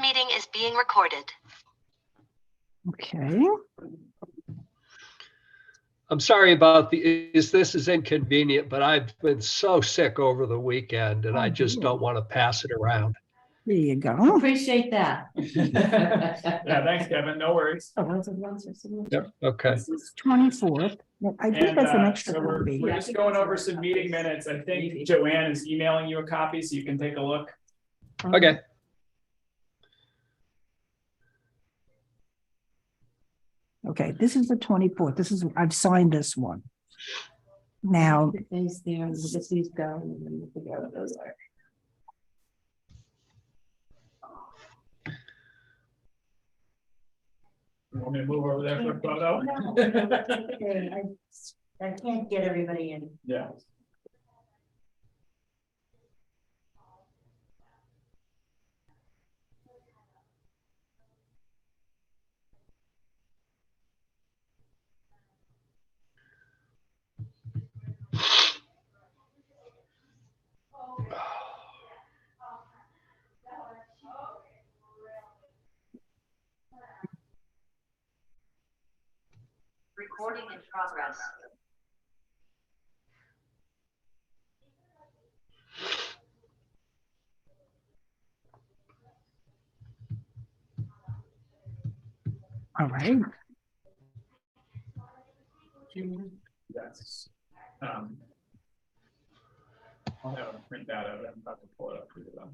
meeting is being recorded. Okay. I'm sorry about this is inconvenient, but I've been so sick over the weekend and I just don't want to pass it around. There you go. Appreciate that. Yeah, thanks, Kevin. No worries. Oh, those are the ones for signature. Yep, okay. This is 24th. I think And that's an extra so we're copy. just going over some meeting minutes. I think Joanne is emailing you a copy so you can take a look. Okay. Okay, this is the 24th. This is, I've signed this one. Now, These there, and just these go, and then we'll figure out what those are. You want me to move over there for a photo? I can't get everybody in. Yeah. Recording in progress. all right. Yes. I'll have a print that out. I'm about to pull it up for you though.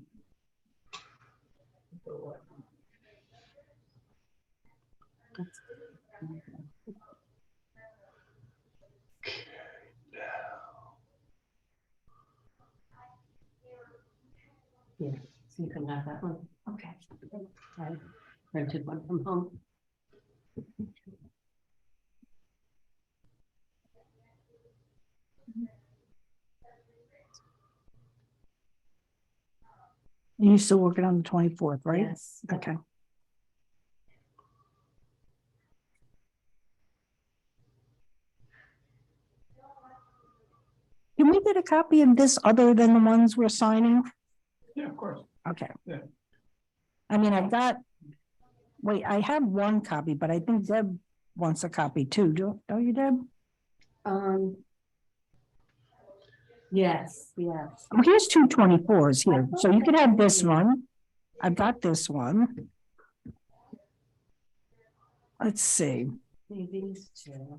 Yeah, so you can have that one. Okay. I rented one from home. And you're still working on the 24th, right? Yes. Okay. Can we get a copy of this other than the ones we're signing? Yeah, of course. Okay. Yeah. I mean, I've got, wait, I have one copy, but I think Deb wants a copy too. Don't you, Deb? Yes. Well, here's 2 24s here. So you can have this one. I've got this one. Let's see. These two.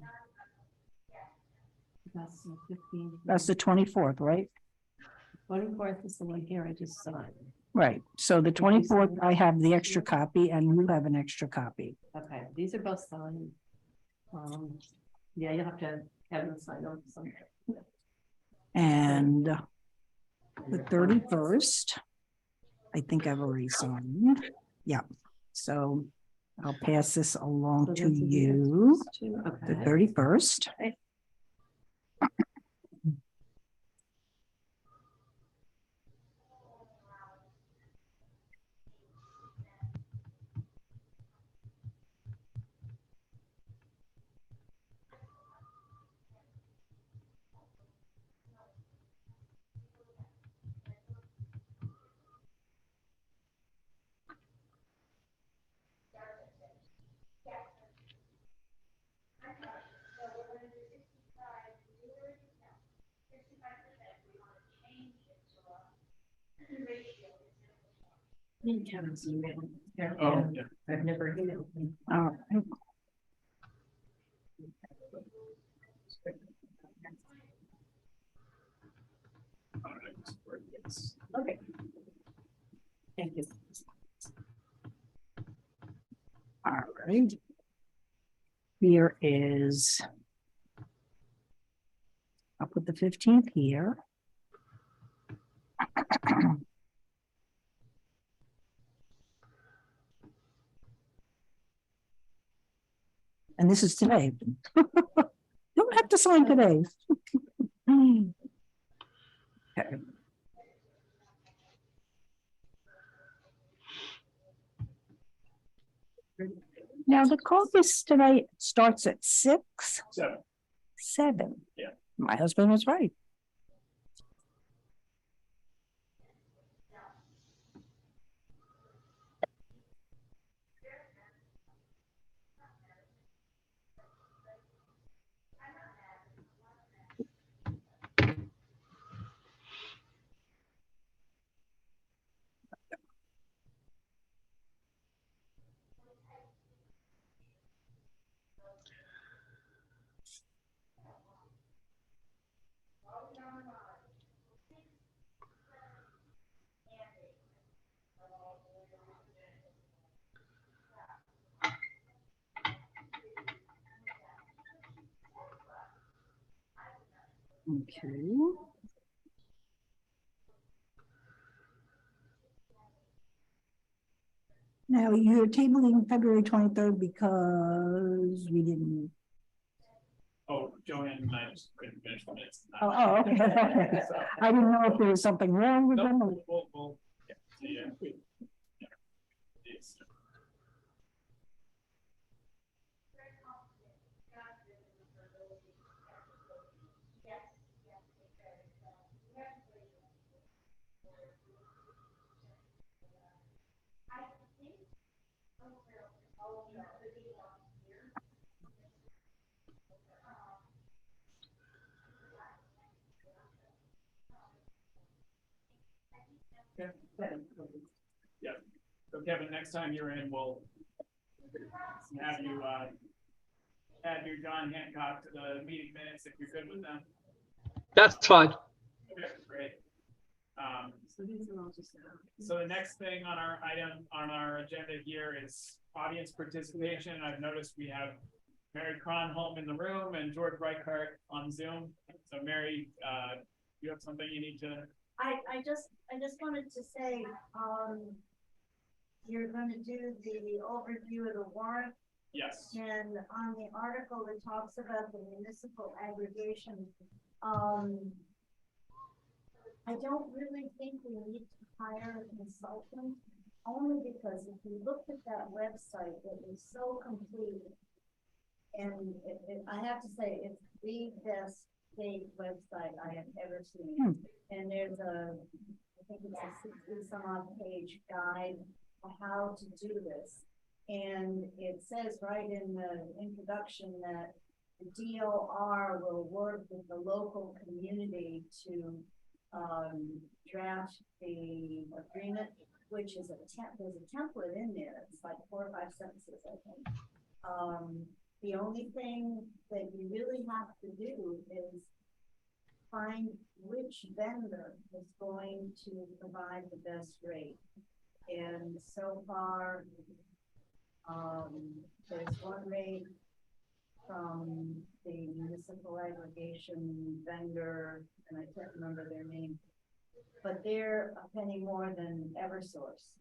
That's the 15th. That's the 24th, right? 24th is the one here I just signed. Right. So the 24th, I have the extra copy and you have an extra copy. Okay, these are both signed. Yeah, you'll have to have them sign on something. And the 31st, I think I've already signed. Yeah. So I'll pass this along So to those are the you. extras too. The Okay. 31st. Kevin's email. Oh, yeah. I've never emailed him. Okay. Thank you. All right. Here is, I'll put the 15th here. And this is today. Don't have to sign today. Okay. Now the caucus tonight starts at 6, 7. Yeah. My husband was right. Okay. Now you're tabling February 23rd because we didn't. Oh, Joanne and I just couldn't finish the minutes. Okay. So, I didn't know if there was something wrong with nope, them. or- we'll, yeah, yeah. Yes. Yeah, so Kevin, next time you're in, we'll have you, add your John Hancock to the meeting minutes if you're good with them. That's fine. Okay, great. So these are all just. So the next thing on our item, on our agenda here is audience participation. I've noticed we have Mary Cronholm in the room and George Reichart on Zoom. So Mary, you have something you need to, I just wanted to say, you're gonna do the overview of the warrant, yes. and on the article, it talks about the municipal aggregation. I don't really think we need to hire a consultant, only because if you looked at that website, it was so complete. And I have to say, it's the best state website I have ever seen. And there's I think it's a 60 some odd page guide on how to do this. And it says right in the introduction that the DOR will work with the local community to draft the agreement, which is there's a template in there. It's like 4 or 5 sentences, I think. The only thing that you really have to do is find which vendor is going to provide the best rate. And so far, there's one rate from the municipal aggregation vendor, and I can't remember their name, but they're a penny more than Eversource.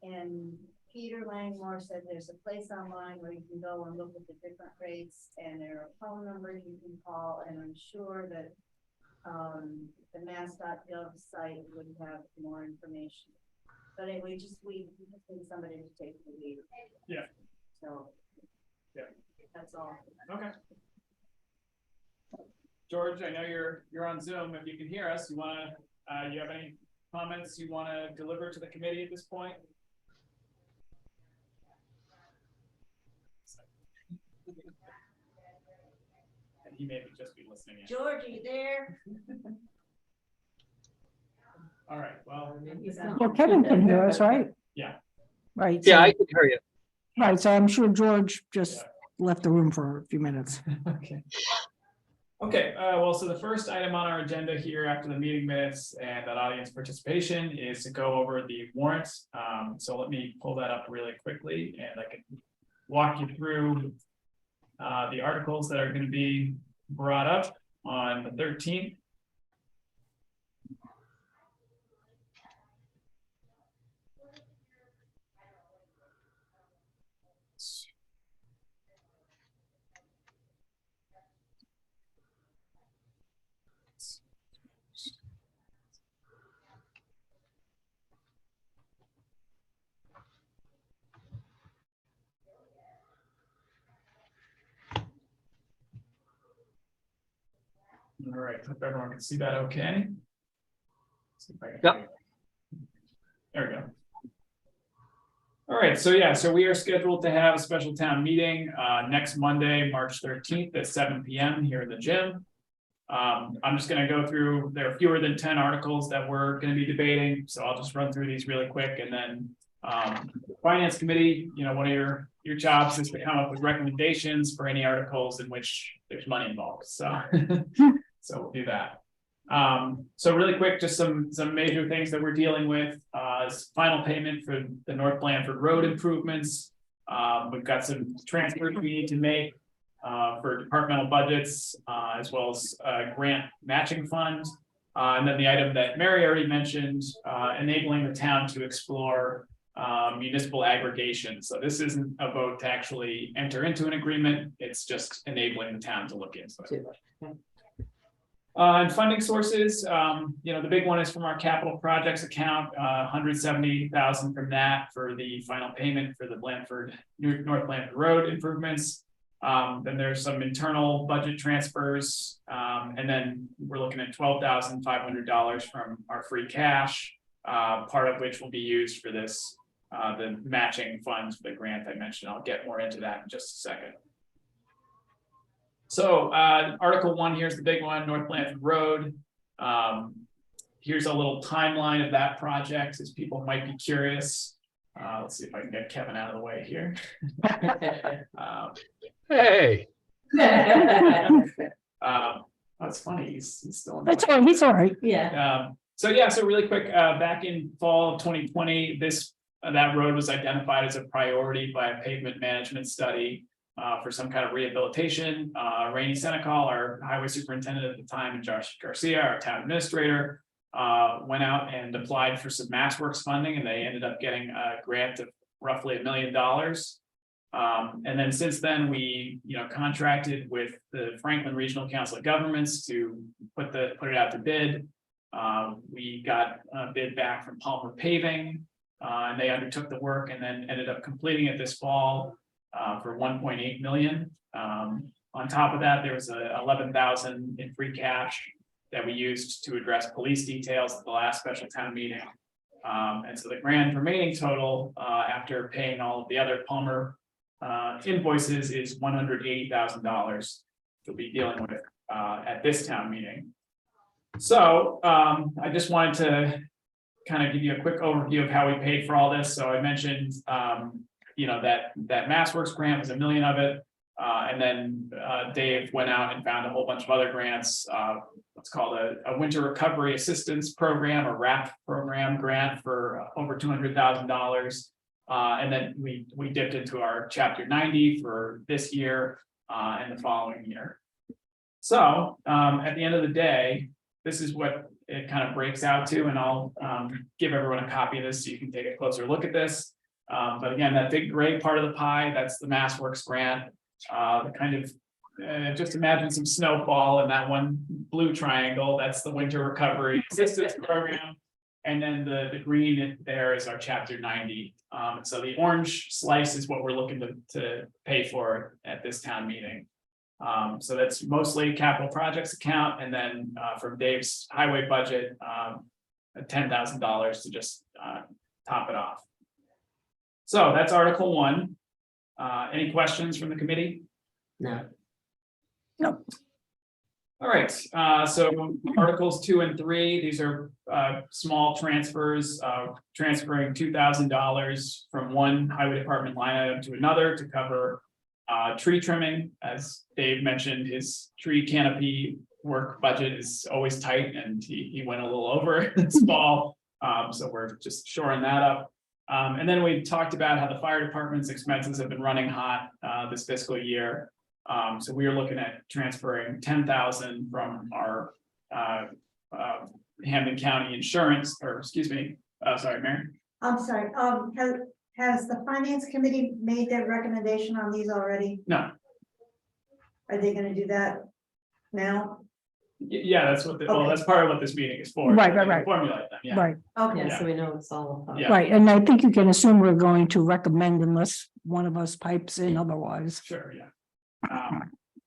And Peter Langmore said there's a place online where you can go and look at the different rates, and there are phone numbers you can call, and I'm sure that the mass.gov site would have more information. But anyway, we just need somebody to take the lead. Yeah. So yeah, that's all. Okay. George, I know you're on Zoom. If you can hear us, you have any comments you want to deliver to the committee at this point? And he may just be listening in. George, are you there? All right, well, Well, Kevin can hear us, right? yeah. Right. Yeah, so- I can hear you. Right, so I'm sure George just left the room for a few minutes. Okay. Okay, well, so the first item on our agenda here after the meeting minutes and that audience participation is to go over the warrants. So let me pull that up really quickly and I can walk you through the articles that are going to be brought up on the 13th. All right, hope everyone can see that okay. See if I can- Yep. There we go. All right, so yeah, so we are scheduled to have a special town meeting next Monday, March 13th at 7 p.m. here in the gym. I'm just going to go through, there are fewer than 10 articles that we're going to be debating, so I'll just run through these really quick, and then Finance Committee, you know, one of your jobs is to come up with recommendations for any articles in which there's money involved. So, so we'll do that. So really quick, just some major things that we're dealing with is final payment for the North Blandford Road improvements. We've got some transfers we need to make for departmental budgets, as well as grant matching fund. And then the item that Mary already mentioned, enabling the town to explore municipal aggregation. So this isn't a vote to actually enter into an agreement. It's just enabling the town to look into it. And funding sources, the big one is from our capital projects account, 170,000 from that for the final payment for the North Blanford Road improvements. Then there's some internal budget transfers, and then we're looking at $12,500 from our free cash, part of which will be used for this, the matching funds for the grant I mentioned. I'll get more into that in just a second. So Article 1, here's the big one, North Blanford Road. Here's a little timeline of that project, as people might be curious. Let's see if I can get Kevin out of the way here. Hey, That's funny, he's still in the That's way. all right, he's all right. Yeah. So really quick, back in fall of 2020, that road was identified as a priority by a pavement management study for some kind of rehabilitation. Rainey Senecal, our highway superintendent at the time, and Josh Garcia, our town administrator, went out and applied for some MassWorks funding, and they ended up getting a grant of roughly $1 million. And then since then, we contracted with the Franklin Regional Council of Governments to put it out to bid. We got a bid back from Palmer Paving, and they undertook the work and then ended up completing it this fall for $1.8 million. On top of that, there was $11,000 in free cash that we used to address police details at the last special town meeting. And so the grand remaining total, after paying all of the other Palmer invoices, is $180,000 we'll be dealing with at this town meeting. So I just wanted to kind of give you a quick overview of how we paid for all this. So I mentioned that MassWorks grant was $1 million of it. And then Dave went out and found a whole bunch of other grants. What's called a Winter Recovery Assistance Program, or RAP program grant, for over $200,000. And then we dipped into our Chapter 90 for this year and the following year. So at the end of the day, this is what it kind of breaks out to, and I'll give everyone a copy of this so you can take a closer look at this. But again, that big gray part of the pie, that's the MassWorks grant. The kind of just imagine some snowfall in that one blue triangle. That's the Winter Recovery Assistance Program. And then the green there is our Chapter 90. So the orange slice is what we're looking to pay for at this town meeting. So that's mostly capital projects account, and then from Dave's highway budget, $10,000 to just top it off. So that's Article 1. Any questions from the committee? No. Nope. All right, so Articles 2 and 3, these are small transfers, transferring $2,000 from one highway department line item to another to cover tree trimming. As Dave mentioned, his tree canopy work budget is always tight, and he went a little over this fall. So we're just shoring that up. And then we talked about how the fire department's expenses have been running hot this fiscal year. So we are looking at transferring $10,000 from our Hampden County insurance, or excuse me, sorry, Mary. I'm sorry, has the finance committee made their recommendation on these already? No, Are they gonna do that now? yeah, that's what, well, Okay. that's part of what this meeting is for. Right, to right, right. Formulate them, yeah. Right, Okay, Yeah, so we know it's all. Yeah. right. And I think you can assume we're going to recommend unless one of us pipes in otherwise. Sure, yeah.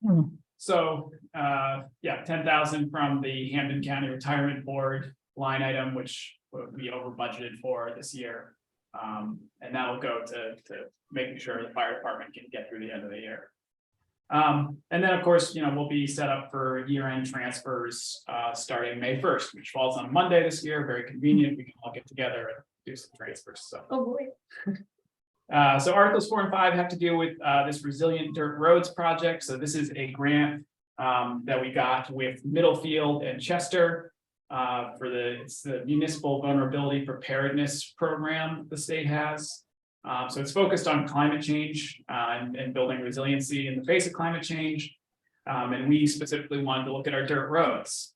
Hmm. So, yeah, 10,000 from the Hampden County Retirement Board line item, which we over budgeted for this year. And that will go to making sure the fire department can get through the end of the year. And then, of course, we'll be set up for year-end transfers starting May 1st, which falls on Monday this year. Very convenient. We can all get together and do some transfers. So. oh, boy. So Articles 4 and 5 have to do with this Resilient Dirt Roads project. So this is a grant that we got with Middlefield and Chester it's the Municipal Vulnerability Preparedness Program the state has. So it's focused on climate change and building resiliency in the face of climate change. And we specifically wanted to look at our dirt roads.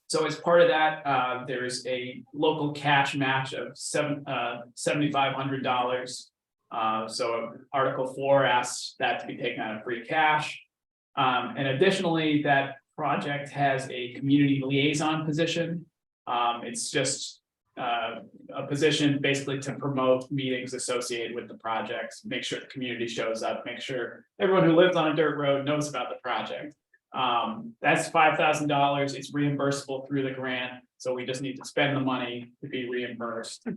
So as part of that, there's a local cash match of $7,500. So Article 4 asks that to be taken out of free cash. And additionally, that project has a community liaison position. It's just a position basically to promote meetings associated with the project, make sure the community shows up, make sure everyone who lives on a dirt road knows about the project. That's $5,000. It's reimbursable through the grant, so we just need to spend the money to be reimbursed.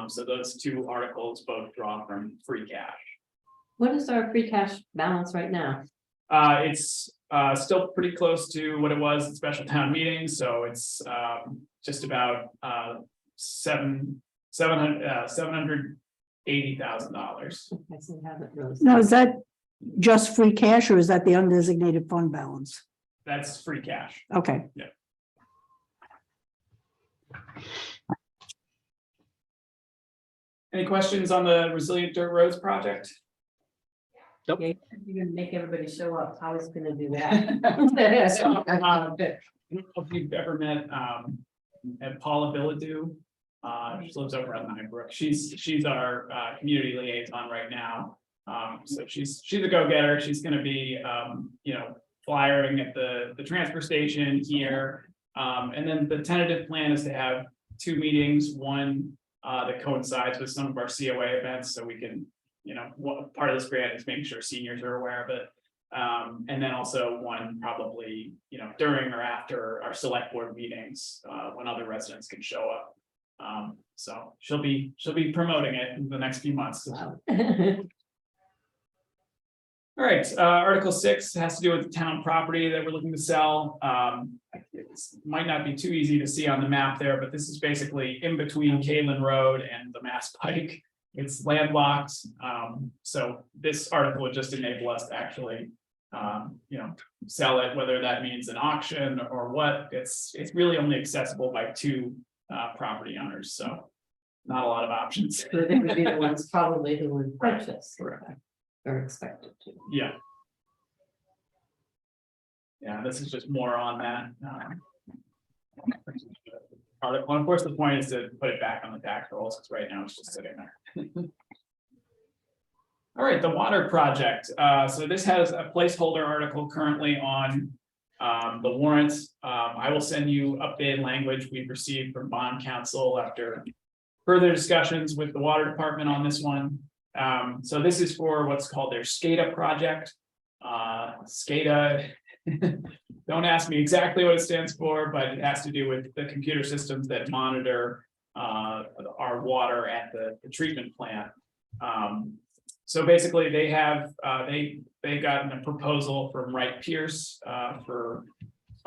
So those two articles both draw from free cash. What is our free cash balance right now? It's still pretty close to what it was at special town meeting, so it's just about $780,000. Okay, so we haven't really. Now, is that just free cash or is that the undesignated fund balance? That's free cash. Okay. Any questions on the Resilient Dirt Roads project? Yeah, you're gonna make everybody show up. How is gonna do that? So, I don't know if you've ever met Paula Billadou. She lives over on Nybrook. She's our community liaison right now. So she's a go-getter. She's gonna be flyering at the transfer station here. And then the tentative plan is to have 2 meetings, one that coincides with some of our COA events, so we can, part of this grant is making sure seniors are aware of it. And then also one probably, during or after our select board meetings, when other residents can show up. So she'll be promoting it in the next few months. Wow. All right, Article 6 has to do with the town property that we're looking to sell. It might not be too easy to see on the map there, but this is basically in between Kalen Road and the Mass Pike. It's landlocked. So this article would just enable us to actually, sell it, whether that means an auction or what. It's really only accessible by 2 property owners, so not a lot of options. So they would be the ones probably who would purchase. Correct. Or expected to. Yeah. Yeah, this is just more on that. Article, and of course, the point is to put it back on the tax rolls, because right now it's just sitting there. All right, the water project. So this has a placeholder article currently on the warrant. I will send you updated language we've received from bond counsel after further discussions with the water department on this one. So this is for what's called their SCADA project. SCADA, don't ask me exactly what it stands for, but it has to do with the computer systems that monitor our water at the treatment plant. So basically they have, they've gotten a proposal from Wright Pierce for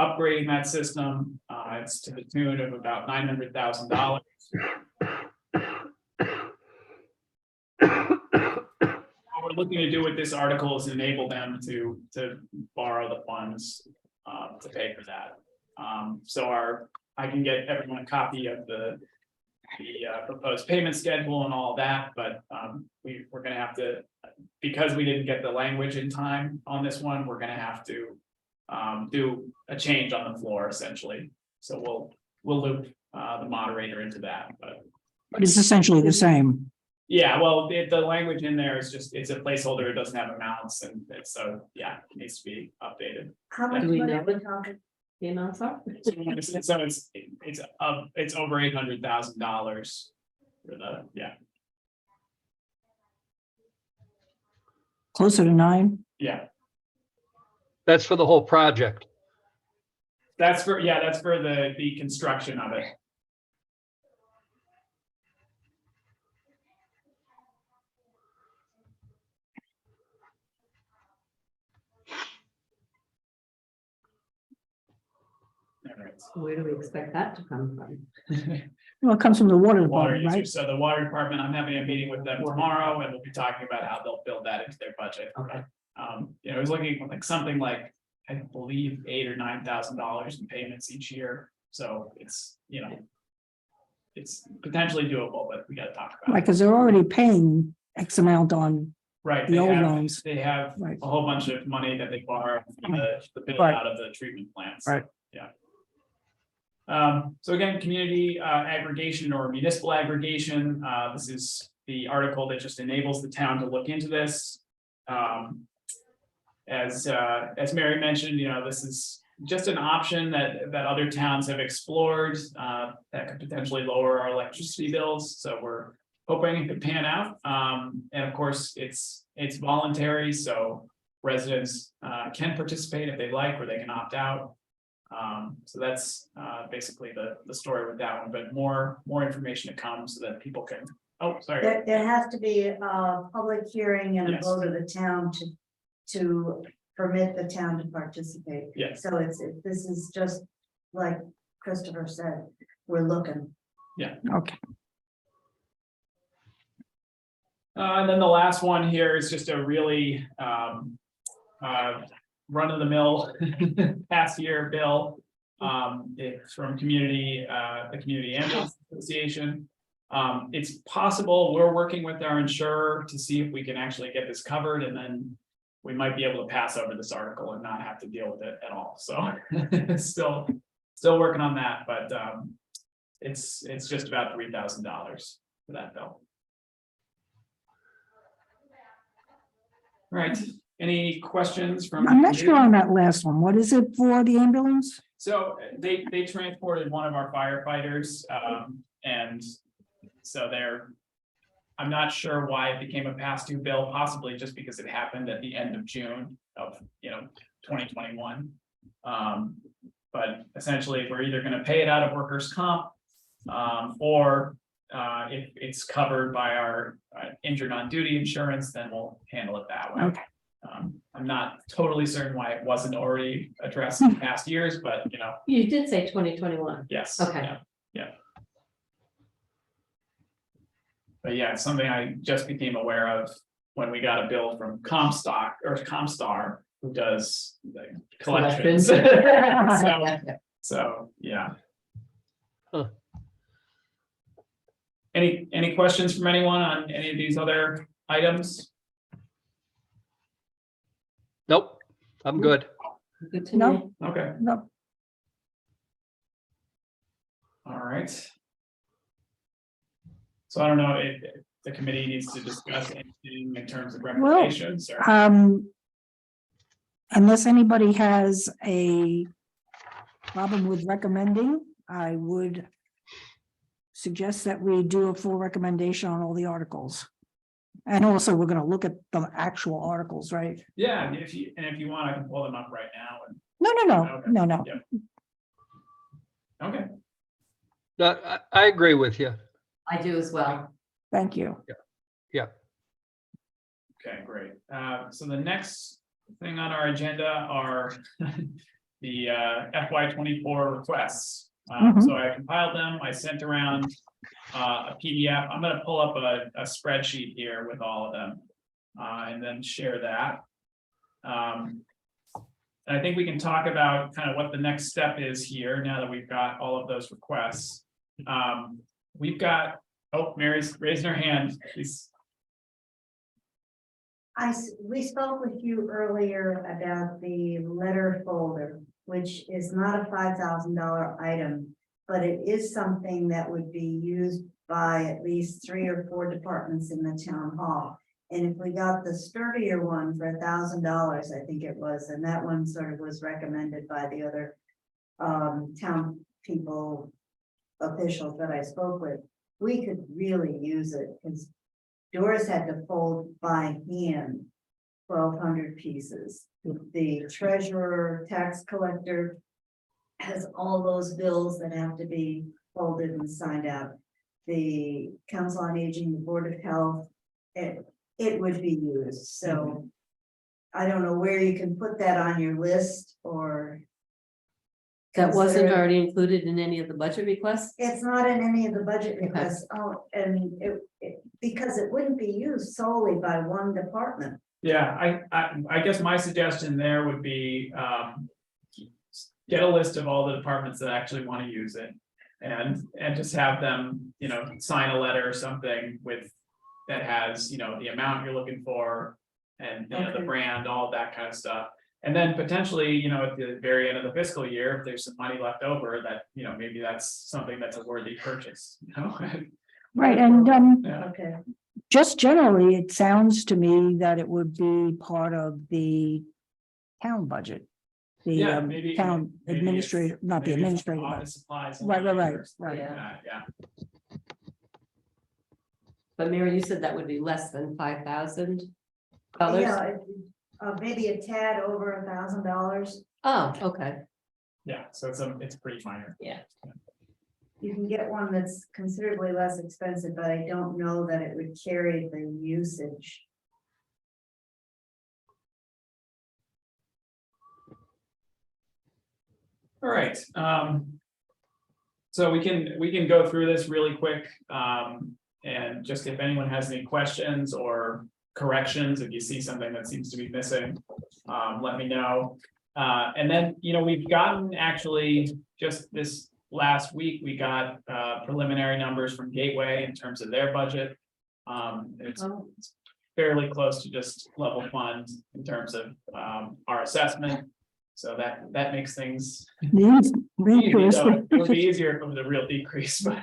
upgrading that system. It's to the tune of about $900,000. What we're looking to do with this article is enable them to borrow the funds to pay for that. So I can get everyone a copy of the proposed payment schedule and all that, but we're gonna have to, because we didn't get the language in time on this one, we're gonna have to do a change on the floor essentially. So we'll loop the moderator into that, but It's essentially the same. yeah, well, the language in there is just, it's a placeholder, it doesn't have amounts, and it's, so, yeah, it needs to be updated. How much Do we money know are we what- talking? The amounts are? So it's over $800,000 for the, yeah, Closer to 9. yeah. That's for the whole project. That's for the construction of it. All right. Where do we expect that to come from? Well, it comes from the water Water department, right? users. So the water department, I'm having a meeting with them tomorrow, and we'll be talking about how they'll build that into their budget. Okay. It was looking like something like, I believe, $8,000 or $9,000 in payments each year. So it's, it's potentially doable, but we gotta talk about Right, it. because they're already paying X amount on, Right, the old loans. they have right, a whole bunch of money that they borrow from the build Right. out of the treatment plants. Right. Yeah. So again, community aggregation or municipal aggregation, this is the article that just enables the town to look into this. As Mary mentioned, this is just an option that other towns have explored that could potentially lower our electricity bills. So we're hoping it could pan out. And of course, it's voluntary, so residents can participate if they like, or they can opt out. So that's basically the story with that one, but more information to come so that people can, oh, sorry. There has to be a public hearing and a Yes. vote of the town to permit the town to participate. Yes. So this is just like Christopher said, we're looking. okay. And then the last one here is just a really run-of-the-mill past year bill. It's from the Community Ambulance Association. It's possible we're working with our insurer to see if we can actually get this covered, and then we might be able to pass over this article and not have to deal with it at all. So still working on that, but it's just about $3,000 for that bill. Right, any questions from? I'm not sure on that last one. What is it for the ambulance? So they transported one of our firefighters, and so I'm not sure why it became a past due bill, possibly just because it happened at the end of June of, 2021. But essentially, we're either gonna pay it out of workers' comp, or if it's covered by our injured on duty insurance, then we'll handle it that way. Okay. I'm not totally certain why it wasn't already addressed in past years, but You did say 2021. yes. Okay. Yeah. But yeah, it's something I just became aware of when we got a bill from Comstar, who does the collections. So, yeah. Huh. Any questions from anyone on any of these other items? Nope, I'm good. Good to No. know. Okay, No, all right. So I don't know if the committee needs to discuss anything in terms of recommendations or. unless anybody has a problem with recommending, I would suggest that we do a full recommendation on all the articles. And also, we're gonna look at the actual articles, right? Yeah, if you want, I can pull them up right now and, Okay. No. Yeah. okay, No, I agree with you. I do as well. Thank you. okay, great. So the next thing on our agenda are the FY 24 requests. So I compiled them, I sent around a PDF. I'm gonna pull up a spreadsheet here with all of them and then share that. And I think we can talk about kind of what the next step is here now that we've got all of those requests. We've got, oh, Mary's raising her hand. She's, We spoke with you earlier about the letter folder, which is not a $5,000 item, but it is something that would be used by at least 3 or 4 departments in the town hall. And if we got the sturdier one for $1,000, I think it was, and that one sort of was recommended by the other town people, officials that I spoke with, we could really use it because Doris had to fold by hand 1,200 pieces. The treasurer, tax collector has all those bills that have to be folded and signed out. The Council on Aging, the Board of Health, it would be used. So I don't know where you can put that on your list or. That wasn't consider it. already included in any of the budget requests? It's not in any of the budget requests. Oh, and because it wouldn't be used solely by one department. yeah, I guess my suggestion there would be get a list of all the departments that actually want to use it. and just have them, sign a letter or something with, that has, the amount you're looking for. And, the Okay. brand, all of that kind of stuff. And then potentially, at the very end of the fiscal year, if there's some money left over, that, maybe that's something that's a worthy purchase, Right, and Yeah. Okay. just generally, it sounds to me that it would be part of the town budget. The Yeah, maybe- town maybe it's- administrator, not the Maybe it's administrator, but office supplies. right, or right. Yeah. Yeah, But Mary, you said that would be less than $5,000? Yeah, maybe a tad over $1,000. Oh, okay, yeah, so it's pretty minor. You can get one that's considerably less expensive, but I don't know that it would carry the usage. All right, so we can go through this really quick, and just if anyone has any questions or corrections, if you see something that seems to be missing, let me know. And then, we've gotten actually just this last week, we got preliminary numbers from Gateway in terms of their budget. It's Oh. fairly close to just level fund in terms of our assessment. So that makes things it's easy, though. interesting. It would be easier if it was a real decrease, but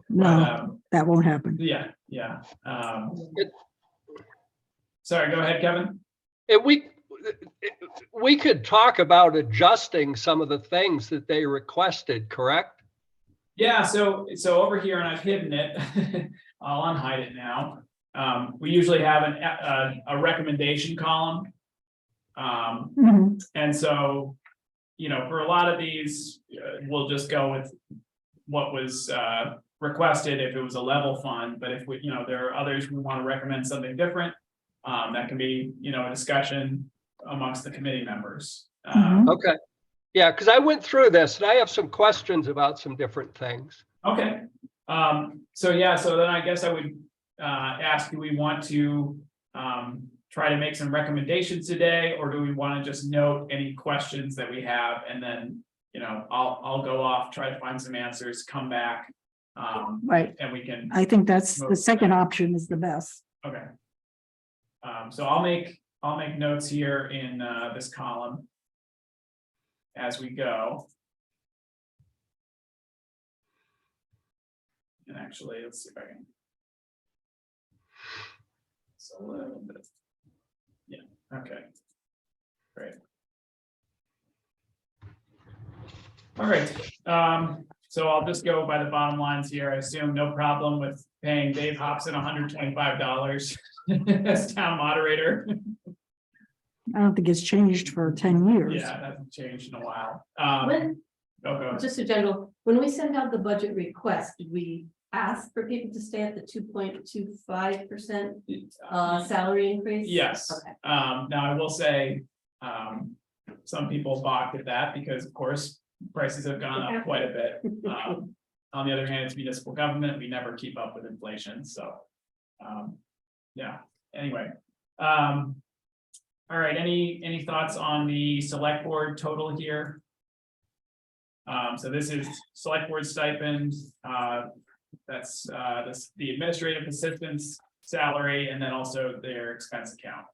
No, that won't happen. yeah. Sorry, go ahead, Kevin. And we could talk about adjusting some of the things that they requested, correct? Yeah, so over here, and I've hidden it, I'll unhide it now. We usually have a recommendation column. Mhm. And so, for a lot of these, we'll just go with what was requested if it was a level fund, but if there are others who want to recommend something different, that can be, a discussion amongst the committee members. Mhm. Okay. Yeah, because I went through this and I have some questions about some different things. Okay, so then I guess I would ask, do we want to try to make some recommendations today, or do we want to just note any questions that we have, and then, I'll go off, try to find some answers, come back, Right, and we can, I think that's the second option is the best. okay. So I'll make notes here in this column as we go. And actually, let's see if I can. So a little bit. Yeah, okay. Great. All right, so I'll just go by the bottom lines here. I assume no problem with paying Dave Hobson $125 as town moderator. I don't think it's changed for 10 years. Yeah, that hasn't changed in a while. When, Go ahead. just a general, when we sent out the budget request, did we ask for people to stay at the 2.25% salary increase? Yes, Okay. now I will say, some people balked at that because of course, prices have gone up quite a bit. On the other hand, it's municipal government, we never keep up with inflation, so. Yeah, anyway. All right, any thoughts on the select board total here? So this is select board stipend, that's the administrative assistant's salary, and then also their expense account.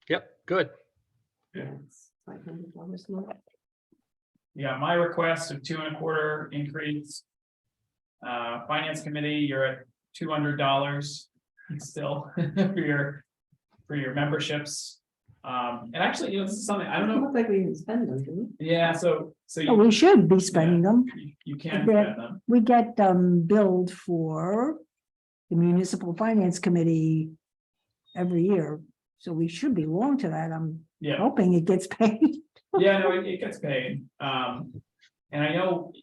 Yep, good. $500 more. Yeah, my request of 2.25% increase. Finance committee, you're at $200 still for your memberships. And actually, this is something, I don't It know, looked like we didn't spend them, did we? yeah, so Oh, we should be spending them. you can spend them, We get billed for the municipal finance committee every year. So we should belong to that. I'm yeah. hoping it gets paid. Yeah, no, it gets paid. And I don't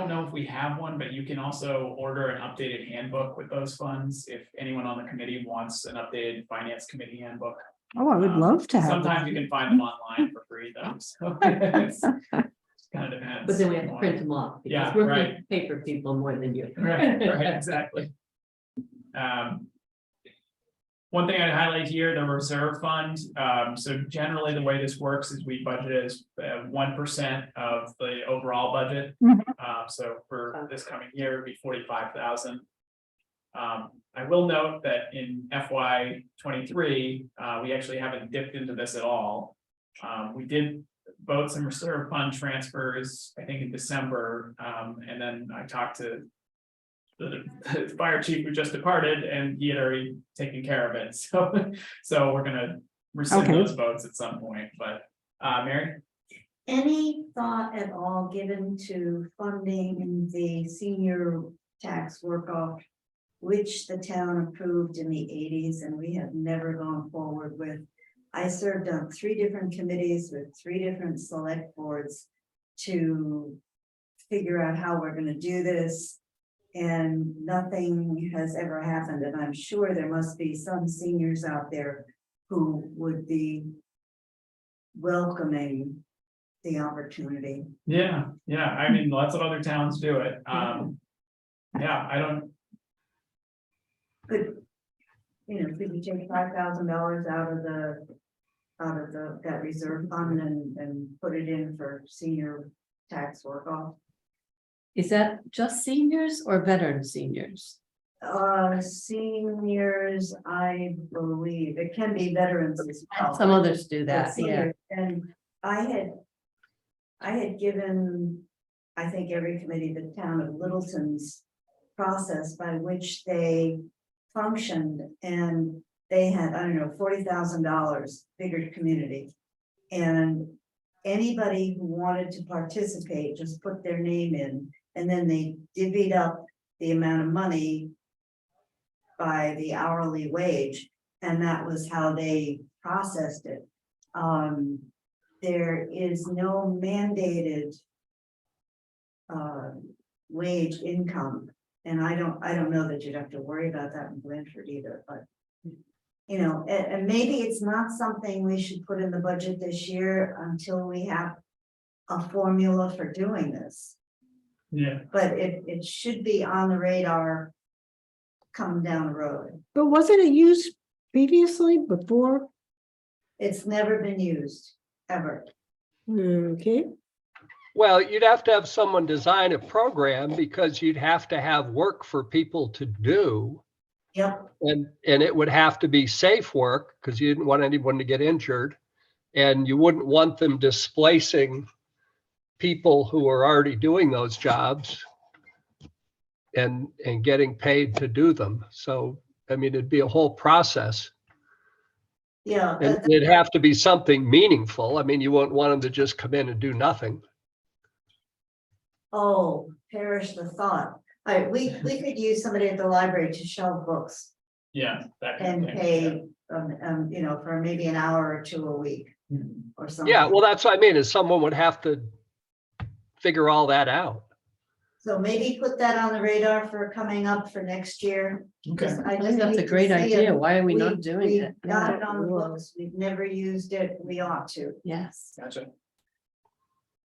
know if we have one, but you can also order an updated handbook with those funds. If anyone on the committee wants an updated finance committee handbook. Oh, I would love to have. Sometimes one. you can find them online for free though, so it's kind of depends. But then we have to print them off. because Yeah, we're right. paper people more than you. Right, exactly. One thing I'd highlight here, the reserve fund. So generally the way this works is we budget as 1% of the overall budget. Mhm. So for this coming year, it'd be 45,000. I will note that in FY '23, we actually haven't dipped into this at all. We did vote some reserve fund transfers, I think in December, and then I talked to the fire chief who just departed, and he had already taken care of it, so we're gonna rescind Okay. those votes at some point, but, Mary? Any thought at all given to funding the senior tax work-off, which the town approved in the 80s and we have never gone forward with? I served on 3 different committees with 3 different select boards to figure out how we're gonna do this. And nothing has ever happened, and I'm sure there must be some seniors out there who would be welcoming the opportunity. Yeah, I mean, lots of other towns do it, yeah, I don't, Could, could you take $5,000 out of that reserve fund and put it in for senior tax work off? Is that just seniors or veteran seniors? Seniors, I believe, it can be veterans as well. Some others do but that, yeah. seniors. And I had given, I think every committee, the town of Littleton's process by which they functioned, and they had, I don't know, $40,000, bigger community. And anybody who wanted to participate just put their name in, and then they divvied up the amount of money by the hourly wage, and that was how they processed it. There is no mandated wage income, and I don't know that you'd have to worry about that in Blanford either, but and maybe it's not something we should put in the budget this year until we have a formula for doing this. yeah, But it should be on the radar coming down the road. But wasn't it used previously before? It's never been used, ever. Okay. Well, you'd have to have someone design a program because you'd have to have work for people to do. Yep, And it would have to be safe work because you didn't want anyone to get injured. And you wouldn't want them displacing people who are already doing those jobs and getting paid to do them. So, I mean, it'd be a whole process. yeah. And it'd have to be something meaningful. I mean, you wouldn't want them to just come in and do nothing. Oh, perish the thought. All right, we could use somebody at the library to shelve books yeah, that kind and of thing. pay, for maybe an hour or 2 a week Yeah. or something. Yeah, well, that's what I mean, is someone would have to figure all that out. So maybe put that on the radar for coming up for next year. Okay, I think that's a great idea. Why are we not doing it? We got it Yeah. on the books. We've never used it. We ought to. Yes. gotcha.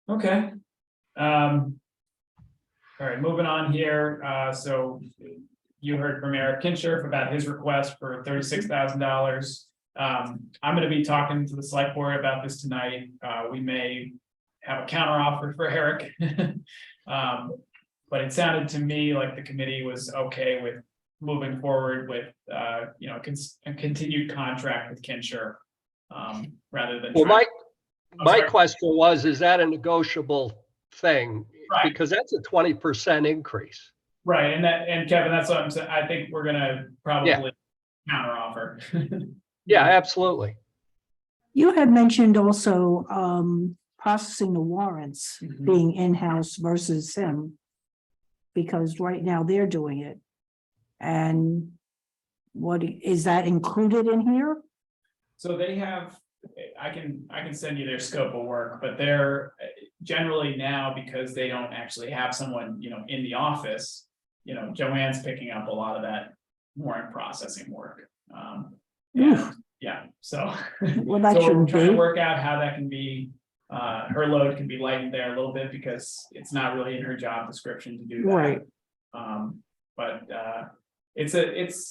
Okay. All right, moving on here, so you heard from Eric Kinshirf about his request for $36,000. I'm gonna be talking to the select board about this tonight. We may have a counter offer for Eric. But it sounded to me like the committee was okay with moving forward with, a continued contract with Kinshirf. Rather than. Well, trying- my sorry. question was, is that a negotiable thing? Right. Because that's a 20% increase. Right, and Kevin, that's what I'm saying, I think we're gonna probably counter offer. Yeah, absolutely. You had mentioned also processing the warrants Mhm. being in-house versus him. Because right now they're doing it. And what is that included in here? So they have, I can send you their scope of work, but they're generally now, because they don't actually have someone, in the office. Joanne's picking up a lot of that warrant processing work. And, yeah, so. Well, that So we're shouldn't trying to be. work out how that can be, her load can be lightened there a little bit because it's not really in her job description to do that. Right. But it's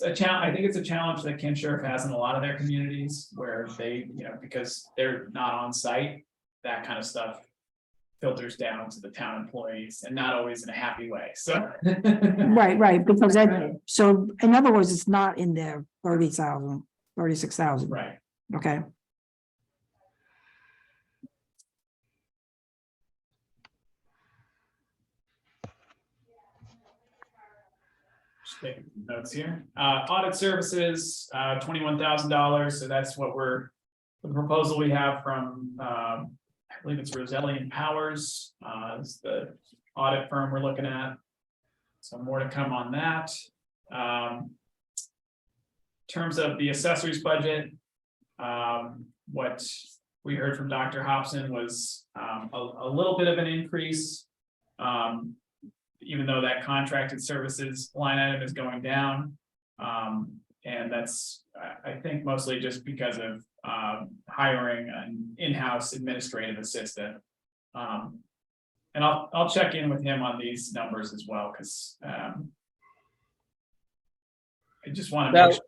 a challenge. I think it's a challenge that Ken Sheriff has in a lot of their communities where they, because they're not on site, that kind of stuff filters down to the town employees and not always in a happy way. So. Right, because that, Right. so in other words, it's not in there 30,000, 36,000. Right. Okay, Just taking some notes here. Audit services, $21,000. So that's what the proposal we have from, I believe it's Roselli and Powers, is the audit firm we're looking at. So more to come on that. In terms of the accessories budget, what we heard from Dr. Hobson was a little bit of an increase. Even though that contracted services line item is going down. And that's, I think, mostly just because of hiring an in-house administrative assistant. And I'll check in with him on these numbers as well, because I just want to Now- make sure.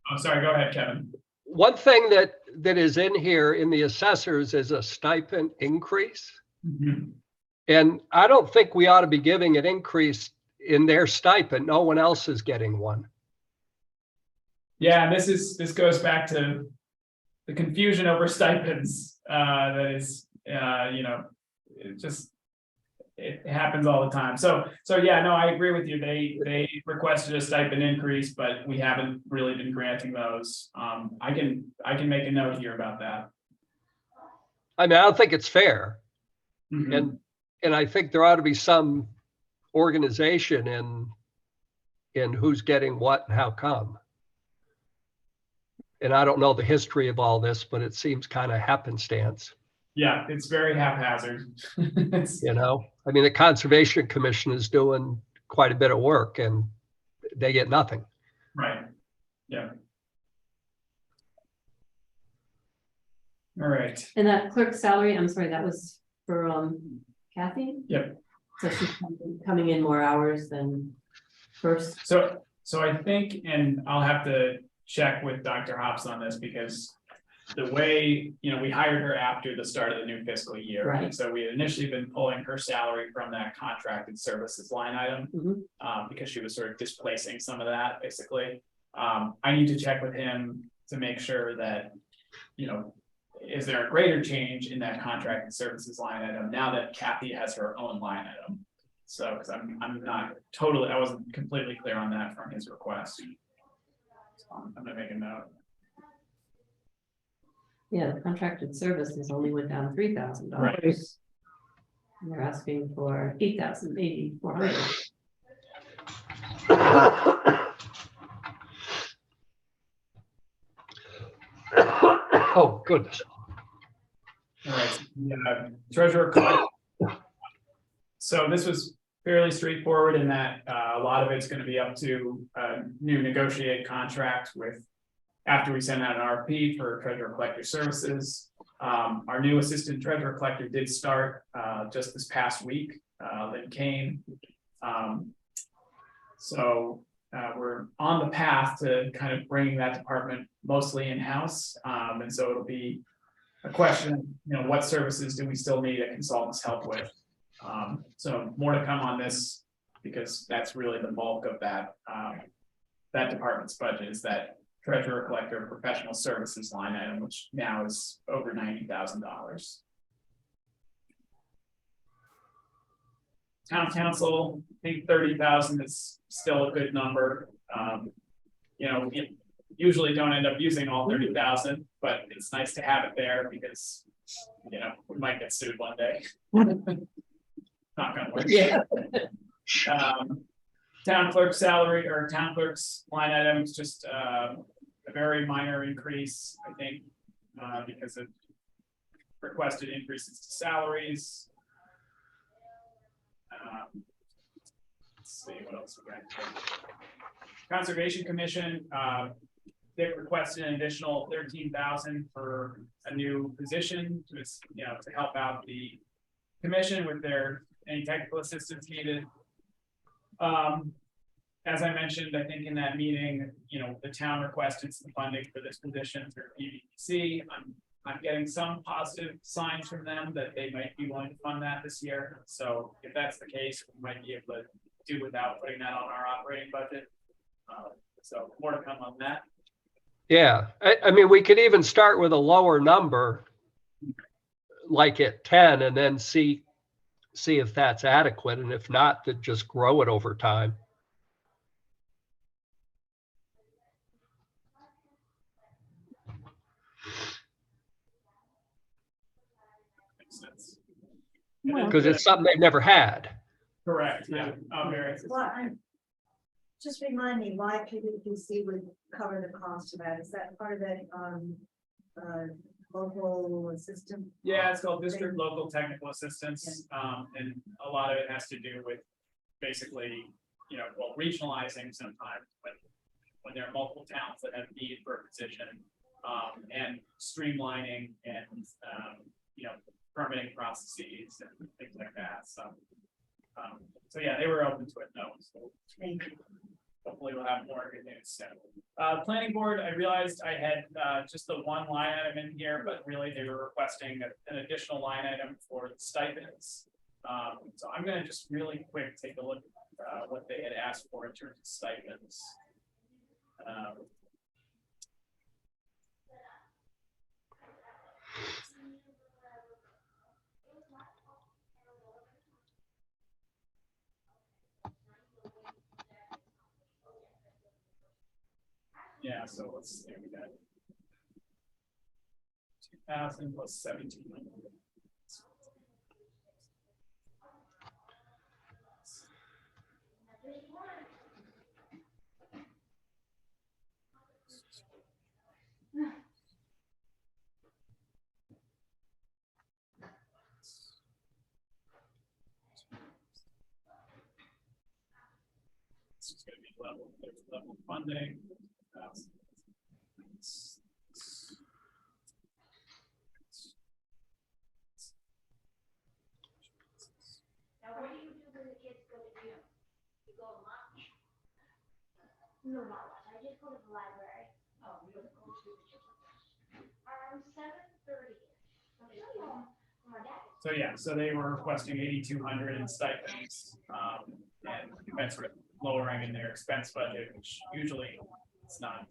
I'm sorry, go ahead, Kevin. One thing that is in here in the assessors is a stipend increase. Mhm. And I don't think we ought to be giving an increase in their stipend. No one else is getting one. Yeah, and this goes back to the confusion over stipends. That is, it happens all the time. So yeah, no, I agree with you. They requested a stipend increase, but we haven't really been granting those. I can make a note here about that. I mean, I don't think it's fair. Mhm. And I think there ought to be some organization in who's getting what and how come. And I don't know the history of all this, but it seems kind of happenstance, Yeah, it's very haphazard. It's- I mean, the Conservation Commission is doing quite a bit of work and they get nothing. Right, yeah. All right, And that clerk salary, I'm sorry, that was for Kathy? Yep. So she's coming in more hours than first. so I think, and I'll have to check with Dr. Hops on this, because the way, we hired her after the start of the new fiscal year. Right. And so we had initially been pulling her salary from that contracted services line item. Mhm. Because she was sort of displacing some of that, basically. I need to check with him to make sure that, is there a greater change in that contracted services line item now that Kathy has her own line item? So, because I'm not totally, I wasn't completely clear on that from his request. So I'm gonna make a note. Yeah, the contracted services only went down $3,000. And they're asking for 8,000, maybe 400. Oh, goodness. All right, treasurer collector. So this was fairly straightforward in that a lot of it's going to be up to a new negotiated contract with, after we send out an RFP for treasurer collector services. Our new assistant treasurer collector did start just this past week, Lynn Kane. So we're on the path to kind of bringing that department mostly in-house. And so it'll be a question, what services do we still need a consultant's help with? So more to come on this, because that's really the bulk of that, that department's budget, is that treasurer collector professional services line item, which now is over $90,000. Town council, I think 30,000 is still a good number. We usually don't end up using all 30,000, but it's nice to have it there because, we might get sued one day. Not gonna work. Yeah. Town clerk salary or town clerk's line item is just a very minor increase, I think, because of requested increases to salaries. Let's see what else we got. Conservation Commission, they requested an additional 13,000 for a new position to help out the commission with any technical assistance needed. And as I mentioned, I think in that meeting, the town requested some funding for this position through PVPC. I'm getting some positive signs from them that they might be willing to fund that this year. So if that's the case, we might be able to do without putting that on our operating budget. So more to come on that. Yeah, I mean, we could even start with a lower number, like at 10, and then see if that's adequate, and if not, to just grow it over time. Makes sense. Well, Because it's something they've never had. Correct, yeah. Mary. Well, just remind me why PVPC would cover the cost of that. Is that part of that, local assistant? Yeah, it's called District Local Technical Assistance, and a lot of it has to do with basically, regionalizing sometimes, when there are multiple towns that have need for a position, and streamlining and, permitting processes and things like that, so yeah, they were open to it though, so Thank you. hopefully we'll have more good news soon. Planning board, I realized I had just the one line item in here, but really they were requesting an additional line item for stipends. So I'm gonna just really quick take a look at what they had asked for in terms of stipends. Yeah, so let's see, we got 2,000 plus 1,700. This is going to be level funding. Now, what do you do when the kids go to gym? You go to lunch? No, not lunch. I just go to the library. Oh, you don't go to the gym? Around 7:30. My dad. So yeah, so they were requesting 8,200 in stipends, and commensurate lowering in their expense budget, which usually it's not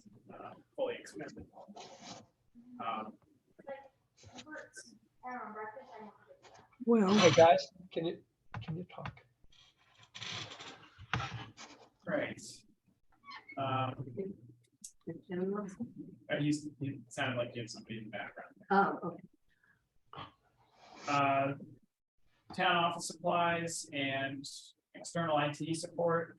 fully expended. Breakfast, I don't do that. well, Hey, guys, can you talk? Right. You sounded like you had somebody in the background. Oh, okay. Town office supplies and external IT support.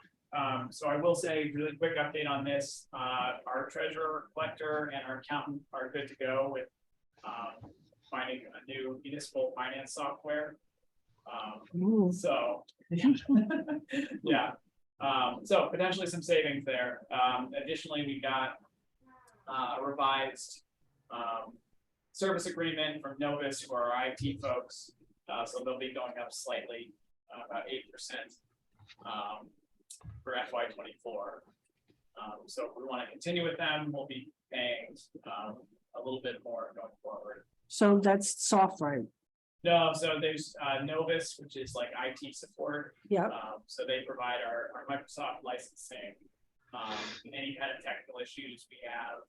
So I will say, really quick update on this. Our treasurer, collector, and our accountant are good to go with finding a new municipal finance software. ooh, So yeah, so potentially some savings there. Additionally, we got a revised service agreement from Novus, who are our IT folks. So they'll be going up slightly, about 8% for FY24. So if we want to continue with them, we'll be paying a little bit more going forward. so that's soft, right? No, so there's Novus, which is like IT support. Yep. So they provide our Microsoft licensing, any kind of technical issues we have.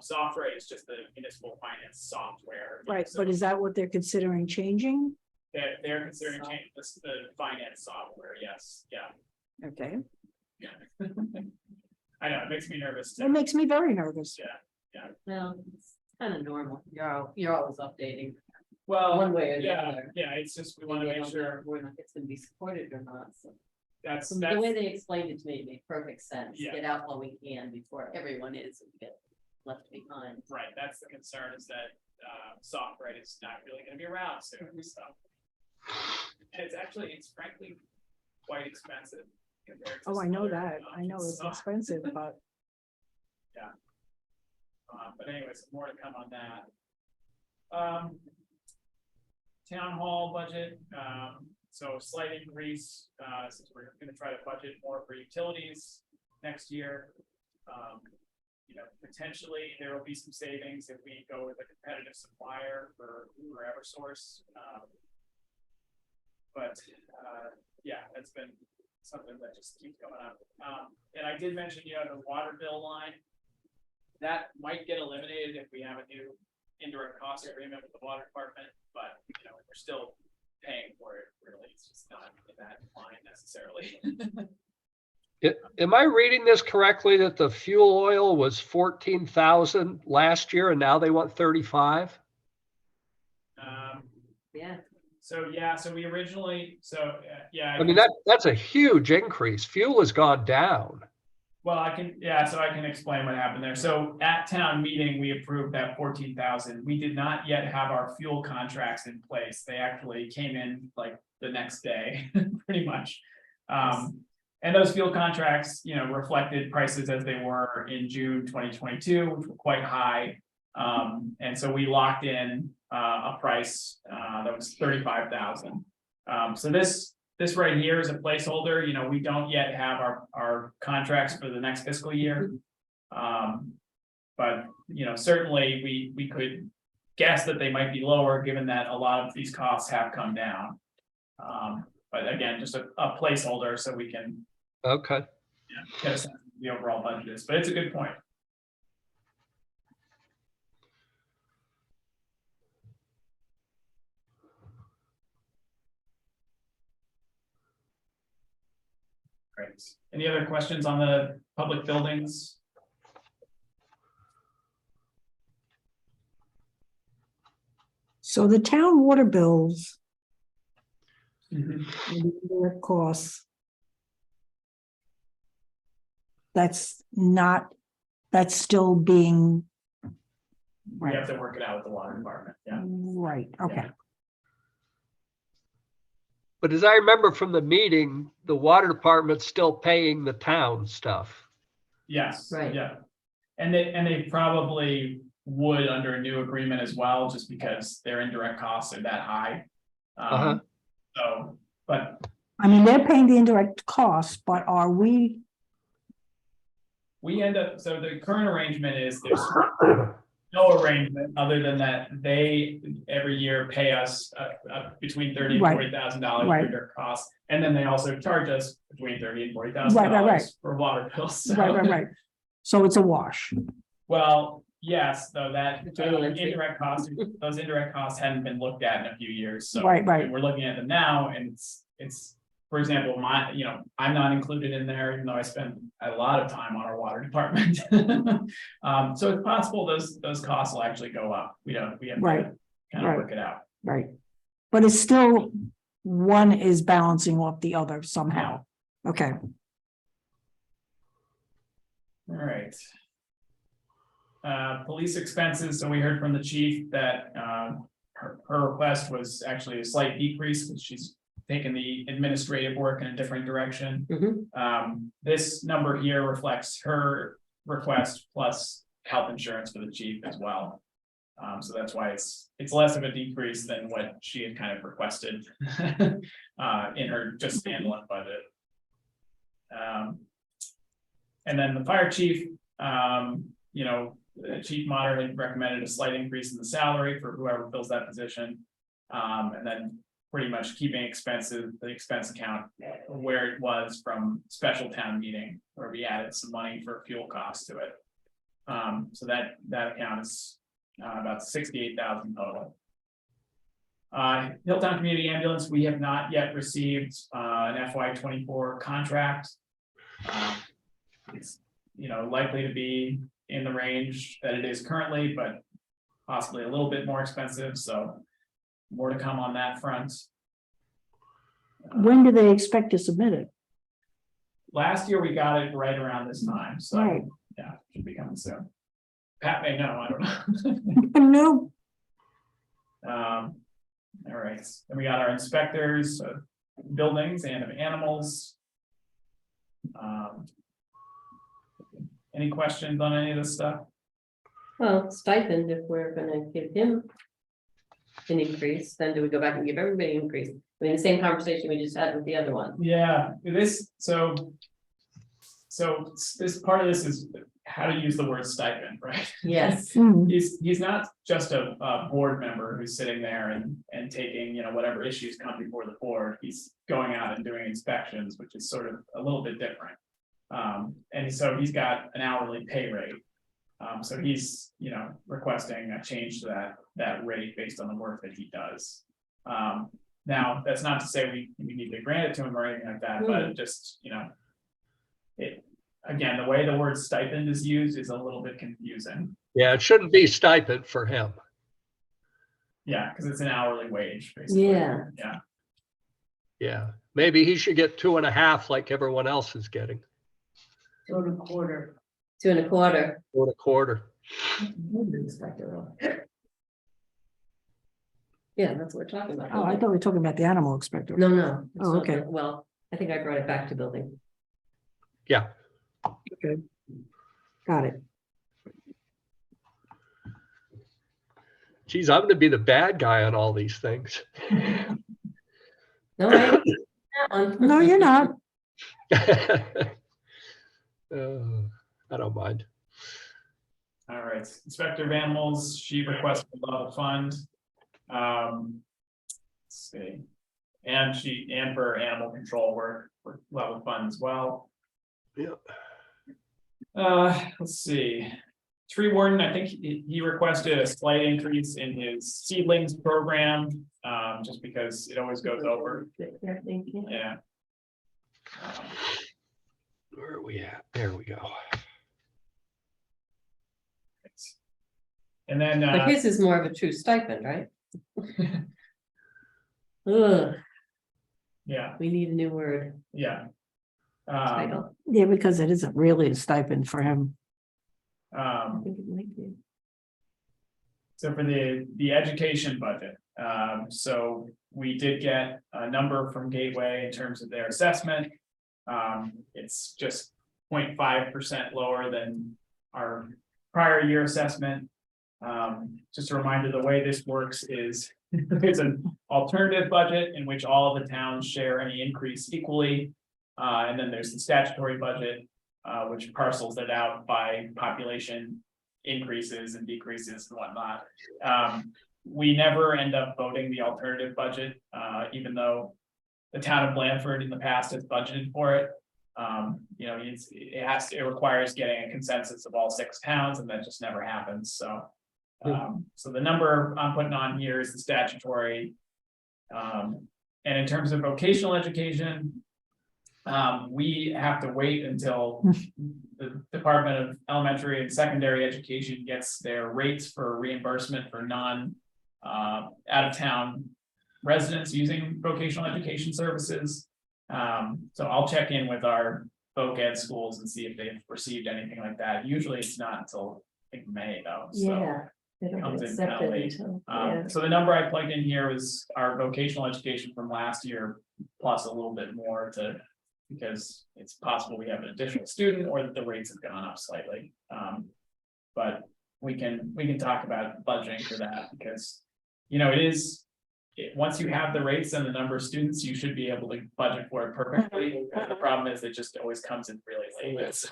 Software is just the municipal finance software. Right, So but is that what they're considering changing? they're considering changing the finance software, yes, yeah. Okay, I know, it makes me nervous that too. makes me very nervous. Well, it's kind of normal. You're always updating Well, one way or the yeah, other. yeah, it's just, we want to Maybe I make don't know sure whether it's gonna be supported or not, so. that's, The way they explained it to me made perfect sense. Yeah. Get out while we can before everyone is and get left behind. right, that's the concern, is that software is not really gonna be around soon, Mhm. so. And it's frankly quite expensive compared to. Oh, I some know other that. I know options, it's so, expensive, but But anyways, more to come on that. Town hall budget, So slight increase, since we're gonna try to budget more for utilities next year. You know, potentially there will be some savings if we go with a competitive supplier for Eversource. But yeah, that's been something that just keeps coming up. And I did mention, you know, the water bill line. That might get eliminated if we have a new indirect cost agreement with the water department, but you know, we're still paying for it, really. It's just not in that line necessarily. Am I reading this correctly that the fuel oil was 14,000 last year and now they want 35? Yeah, So yeah, so we originally, yeah. I mean, that's a huge increase. Fuel has gone down. Well, I can explain what happened there. So at town meeting, we approved that 14,000. We did not yet have our fuel contracts in place. They actually came in like the next day, pretty much. And those fuel contracts, you know, reflected prices as they were in June 2022, which were quite high. And so we locked in a price that was 35,000. So this right here is a placeholder. You know, we don't yet have our contracts for the next fiscal year. But you know, certainly we could guess that they might be lower, given that a lot of these costs have come down. But again, just a placeholder so we can Okay. get a sense of the overall budget is. But it's a good point. Great. Any other questions on the public buildings? So the town water bills, Mhm. and their costs. That's still being. We have to work it out with the water department. Yeah. Right, okay. But as I remember from the meeting, the water department's still paying the town stuff. Yes. Right. Yeah. And they probably would under a new agreement as well, just because their indirect costs are that high. Uh-huh. So, but I mean, they're paying the indirect costs, but are we? we end up, so the current arrangement is there's no arrangement other than that they every year pay us between $30,000 and Right. $40,000 Right. for their costs, and then they also charge us between $30,000 and $40,000 Right. for water bills. So, Right. So it's a wash. well, yes, though that The journal entry. indirect costs, those indirect costs hadn't been looked at in a few years. So Right. we're looking at them now, and it's. For example, I'm not included in there, even though I spend a lot of time on our water department. So it's possible those costs will actually go up. We have Right. to kind of Right. work it out. Right. But it's still, one is balancing off the other somehow. Okay, All right. Police expenses. So we heard from the chief that her request was actually a slight decrease because she's taken the administrative work in a different direction. Mhm. This number here reflects her request plus health insurance for the chief as well. So that's why it's less of a decrease than what she had kind of requested in her just standalone budget. And then the fire chief, you know, Chief Mater had recommended a slight increase in the salary for whoever fills that position. And then pretty much keeping the expense account where it was from special town meeting, where we added some money for fuel costs to it. So that account is about 68,000 total. Hilltown Community Ambulance, we have not yet received an FY24 contract. It's, you know, likely to be in the range that it is currently, but possibly a little bit more expensive, so more to come on that front. when do they expect to submit it? Last year, we got it right around this time, so Right. yeah, should be coming soon. Pat may know, I don't know. No, All right, then we got our inspectors, buildings and of animals. Any questions on any of this stuff? Well, stipend, if we're gonna give him an increase, then do we go back and give everybody an increase? I mean, the same conversation we just had with the other one. Yeah, so this part of this is how to use the word stipend, right? Yes, Hmm. He's not just a board member who's sitting there and taking, whatever issues come before the board. He's going out and doing inspections, which is sort of a little bit different. And so he's got an hourly pay rate. So he's, requesting a change to that rate based on the work that he does. Now, that's not to say we need to grant it to him or anything like that, but it just, again, the way the word stipend is used is a little bit confusing. Yeah, it shouldn't be stipend for him. Yeah, because it's an hourly wage, basically. Yeah. Yeah, Yeah, maybe he should get 2.5 like everyone else is getting, 2.25. 2.25. Yeah, that's what we're talking about. Oh, I thought we were talking about the animal inspector. No, no. it's Oh, not okay. that. Well, I think I brought it back to building. Yeah, Okay. Got it. geez, I'm gonna be the bad guy on all these things. No, I ain't that one. No, you're not. I don't mind. all right. Inspector of Animals, she requested a level fund. Let's see. And for animal control work, for level fund as well. Yep. Let's see. Tree warden, I think he requested a slight increase in his seedlings program, just because it always goes over, Yeah, thank you. yeah. Where are we at? There we go. And then, But his is more of a true stipend, right? Ugh, yeah, we need a new word. yeah. Title. Yeah, because it isn't really a stipend for him. I think it might be. So for the education budget, so we did get a number from Gateway in terms of their assessment. It's just 0.5% lower than our prior year assessment. Just a reminder, the way this works is there's an alternative budget in which all of the towns share any increase equally. And then there's the statutory budget, which parcels it out by population increases and decreases and whatnot. We never end up voting the alternative budget, even though the town of Blandford in the past has budgeted for it. It requires getting a consensus of all 6 towns, and that just never happens. So the number I'm putting on here is the statutory. And in terms of vocational education, we have to wait until the Department of Elementary and Secondary Education gets their rates for reimbursement for out-of-town residents using vocational education services. So I'll check in with our voc ed schools and see if they've received anything like that. Usually it's not until I think May though. So, Yeah. They don't comes in accept kinda it late. until, yeah. so the number I plugged in here was our vocational education from last year, plus a little bit more because it's possible we have an additional student or that the rates have gone up slightly. But we can talk about budgeting for that because, once you have the rates and the number of students, you should be able to budget for it perfectly. The problem is it just always comes in really late.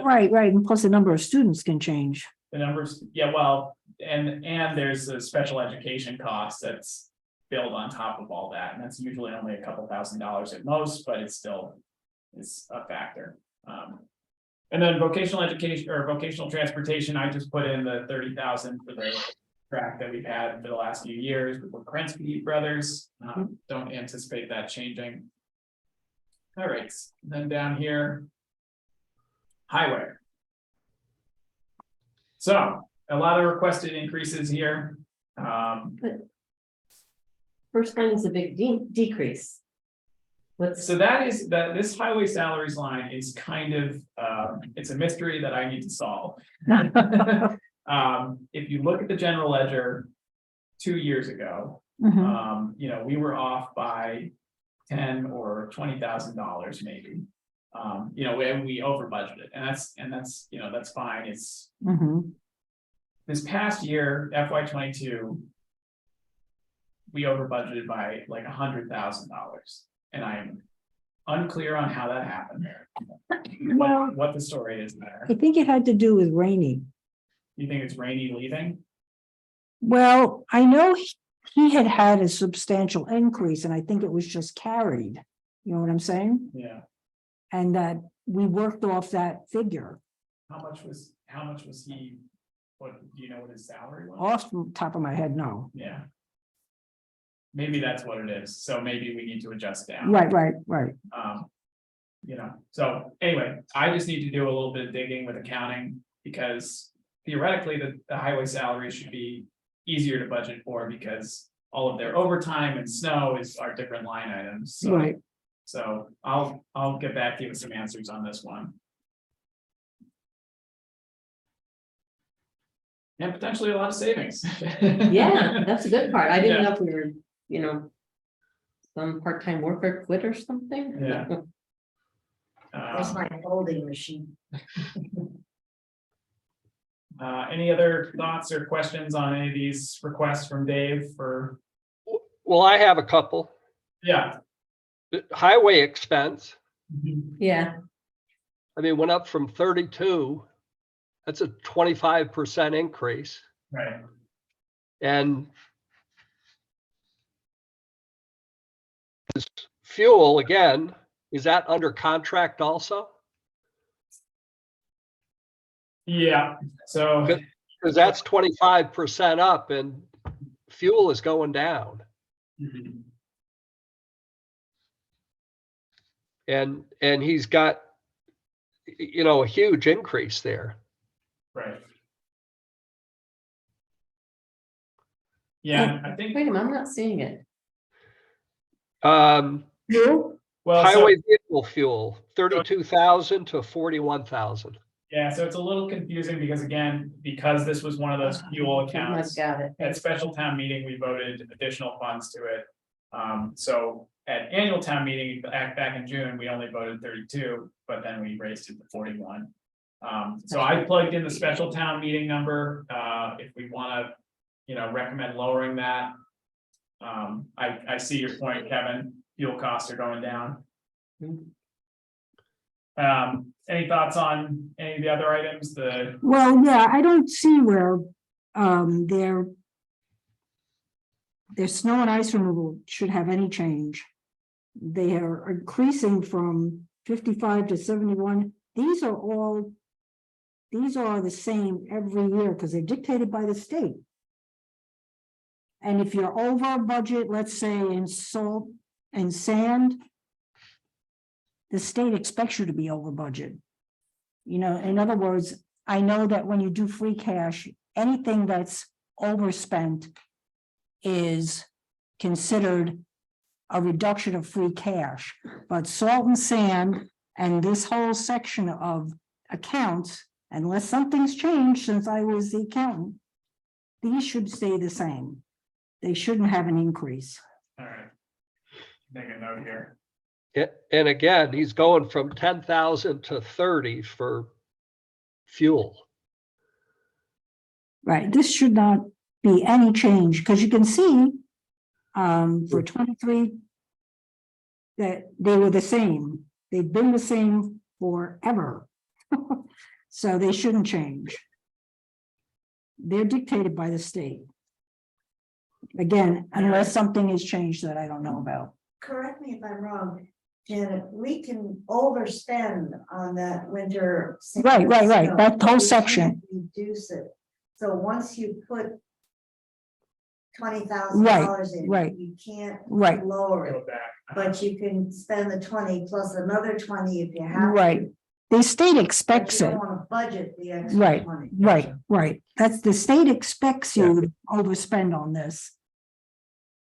Right, right. And plus the number of students can change. The numbers, yeah, well, and there's a special education cost that's billed on top of all that, and that's usually only a couple $1,000s at most, but it's a factor. And then vocational education or vocational transportation, I just put in the 30,000 for the track that we've had for the last few years with the Kerensky brothers. Don't anticipate that changing. All right, then down here, highway. So a lot of requested increases here. First line is a big decrease. What's, So this highway salaries line is kind of, it's a mystery that I need to solve. If you look at the general ledger 2 years ago, Mhm. we were off by $10,000 or $20,000 maybe. And we over budgeted, and that's fine. It's Mhm. this past year, FY 22. we over budgeted by like $100,000. And I'm unclear on how that happened. Well, What the story is there. I think it had to do with Rainey. You think it's Rainey leaving? Well, I know he had had a substantial increase and I think it was just carried. You know what I'm saying? Yeah. And that we worked off that figure How much was he, what, do you know what his salary was? off the top of my head. No. Yeah. Maybe that's what it is. So maybe we need to adjust down. Right. You know, so anyway, I just need to do a little bit of digging with accounting because theoretically the highway salary should be easier to budget for because all of their overtime and snow are different line items. So, Right. so I'll get back to you with some answers on this one. And potentially a lot of savings. Yeah, that's a good part. I didn't Yeah. know if we were, you know, some part-time worker quit or something. Yeah. That's my folding machine. Any other thoughts or questions on any of these requests from Dave for, Well, I have a couple. yeah. Highway expense, Yeah, I mean, went up from 32. That's a 25% increase. Right, And this fuel, again, is that under contract also? yeah, so, Because that's 25% up and fuel is going down. mhm, And he's got, you know, a huge increase there. right. Yeah, I think, wait a minute, I'm not seeing it. well, so, Highway vehicle fuel, 32,000 to 41,000. yeah, so it's a little confusing because again, because this was one of those fuel I've accounts. got it. At special town meeting, we voted additional funds to it. So at annual town meeting back in June, we only voted 32, but then we raised it to 41. So I plugged in the special town meeting number, if we wanna, you know, recommend lowering that. I see your point, Kevin, fuel costs are going down. Any thoughts on any of the other items, Well, yeah, I don't see where their snow and ice removal should have any change. They are increasing from 55 to 71. These are the same every year because they're dictated by the state. And if you're over budget, let's say in salt and sand, the state expects you to be over budget. You know, in other words, I know that when you do free cash, anything that's overspent is considered a reduction of free cash. But salt and sand and this whole section of accounts, unless something's changed since I was the accountant, these should stay the same. They shouldn't have an increase. all right. Make a note here. And again, he's going from 10,000 to 30 for fuel. Right, this should not be any change, because you can see for 23 that they were the same. They've been the same forever. So they shouldn't change. They're dictated by the state. Again, unless something has changed that I don't know about. Correct me if I'm wrong, Janet, we can overspend on that winter. Right, snow, that whole we section. can't Reduce it. So once you put $20,000 in, right. you can't Right, lower it, Go back. but you can spend the 20 plus another 20 if you have. to. right. The state But expects you it. don't want to budget the extra Right, 20. right. That's the state expects you to overspend on this.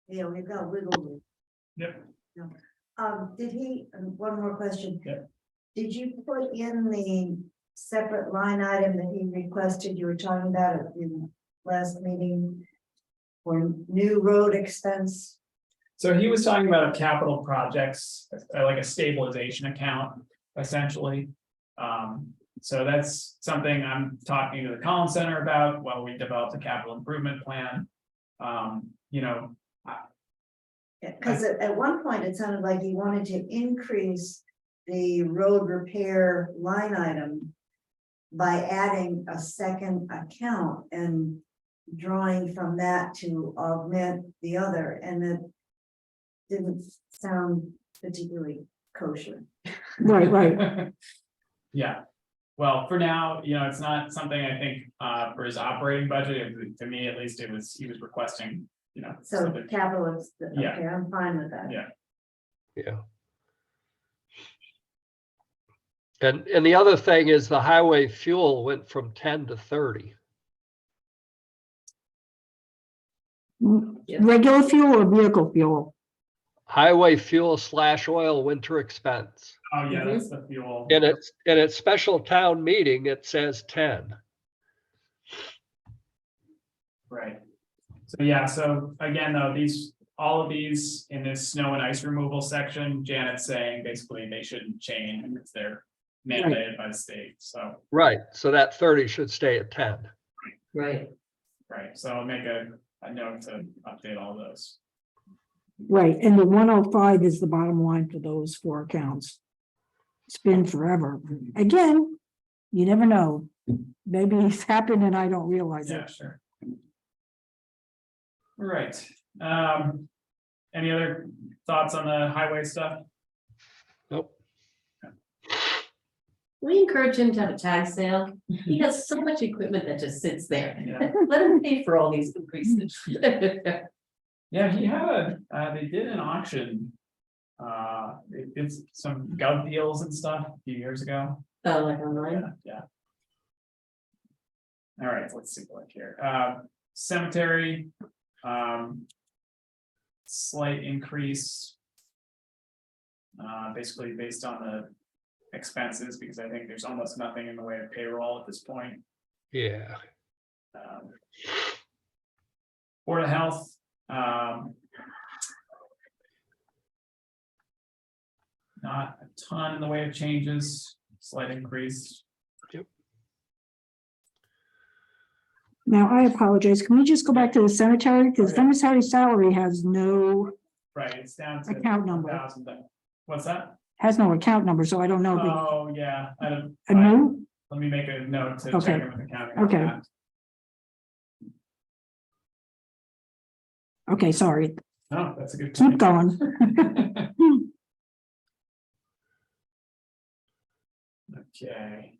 Yeah, we've got wiggle room. Yep. Did he, one more question. Yeah. Did you put in the separate line item that he requested, you were talking about it in last meeting? For new road expense? So he was talking about capital projects, like a stabilization account, essentially. So that's something I'm talking to the Collins Center about while we develop the capital improvement plan. You know, Because at one point, it sounded like he wanted to increase the road repair line item by adding a second account and drawing from that to augment the other, and it didn't sound particularly kosher. Right, right. Yeah, well, for now, it's not something I think, for his operating budget, to me at least, he was requesting, So something. capital is, Yeah. okay, I'm fine with that. Yeah. Yeah. And the other thing is the highway fuel went from 10 to 30. Regular fuel or vehicle fuel? Highway fuel / oil winter expense. Oh, yeah, that's the fuel. In its special town meeting, it says 10. Right. So, yeah, so again, though, all of these in this snow and ice removal section, Janet's saying basically they shouldn't change, because they're mandated by the state, so, Right, so that 30 should stay at 10. Right. right, so I'll make a note to update all those. Right, and the 105 is the bottom line for those 4 accounts. It's been forever. Again, you never know. Maybe it's happened and I don't realize Yeah, it. sure. All right, any other thoughts on the highway stuff? Nope. We encourage him to have a tag sale. He has so much equipment that just sits there. Yeah. Let him pay for all these increases. Yeah, he had they did an auction. They did some gov deals and stuff a few years ago. Oh, like online? Yeah. All right, let's take a look here. Cemetery. Slight increase. Basically based on the expenses, because I think there's almost nothing in the way of payroll at this point. Yeah. Board of Health. Not a ton in the way of changes, slight increase. Now, I apologize. Can we just go back to the cemetery? Because Okay. cemetery salary has no Right, it's down to account number, 1,000. What's that? has no account number, so I don't know. Oh, yeah, A new? let me make a note to Okay. check in with accounting. on Okay. that. Okay, sorry. No, that's a good. Keep point. going. Okay.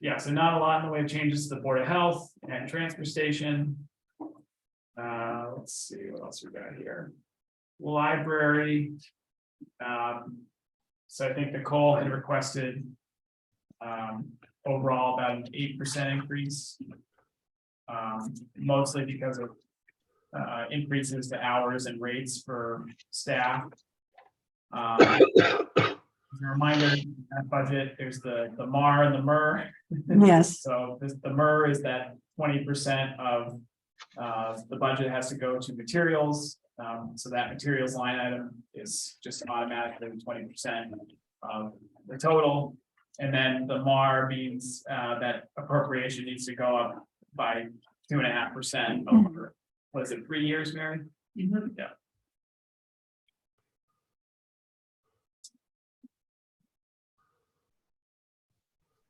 Yeah, so not a lot in the way of changes to the Board of Health and transfer station. Let's see what else we got here. Library. So I think Nicole had requested. Overall about an 8% increase. Mostly because of increases to hours and rates for staff. As a reminder, in that budget, there's the MAR and the MER. Yes, So the MER is that 20% of the budget has to go to materials. So that materials line item is just automatically 20% of the total. And then the MAR means that appropriation needs to go up by 2.5% over, what is it, 3 years, Mary? Yeah.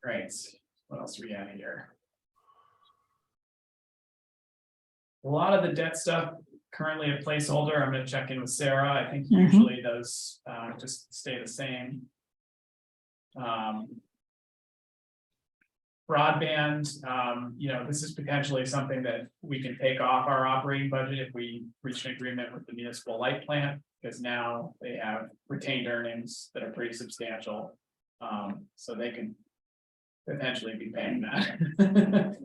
Right, what else do we have here? A lot of the debt stuff currently a placeholder. I'm gonna check in with Sarah. I think Mhm. usually those just stay the same. Broadband, this is potentially something that we can take off our operating budget if we reach an agreement with the municipal light plant, because now they have retained earnings that are pretty substantial. So they can potentially be paying that.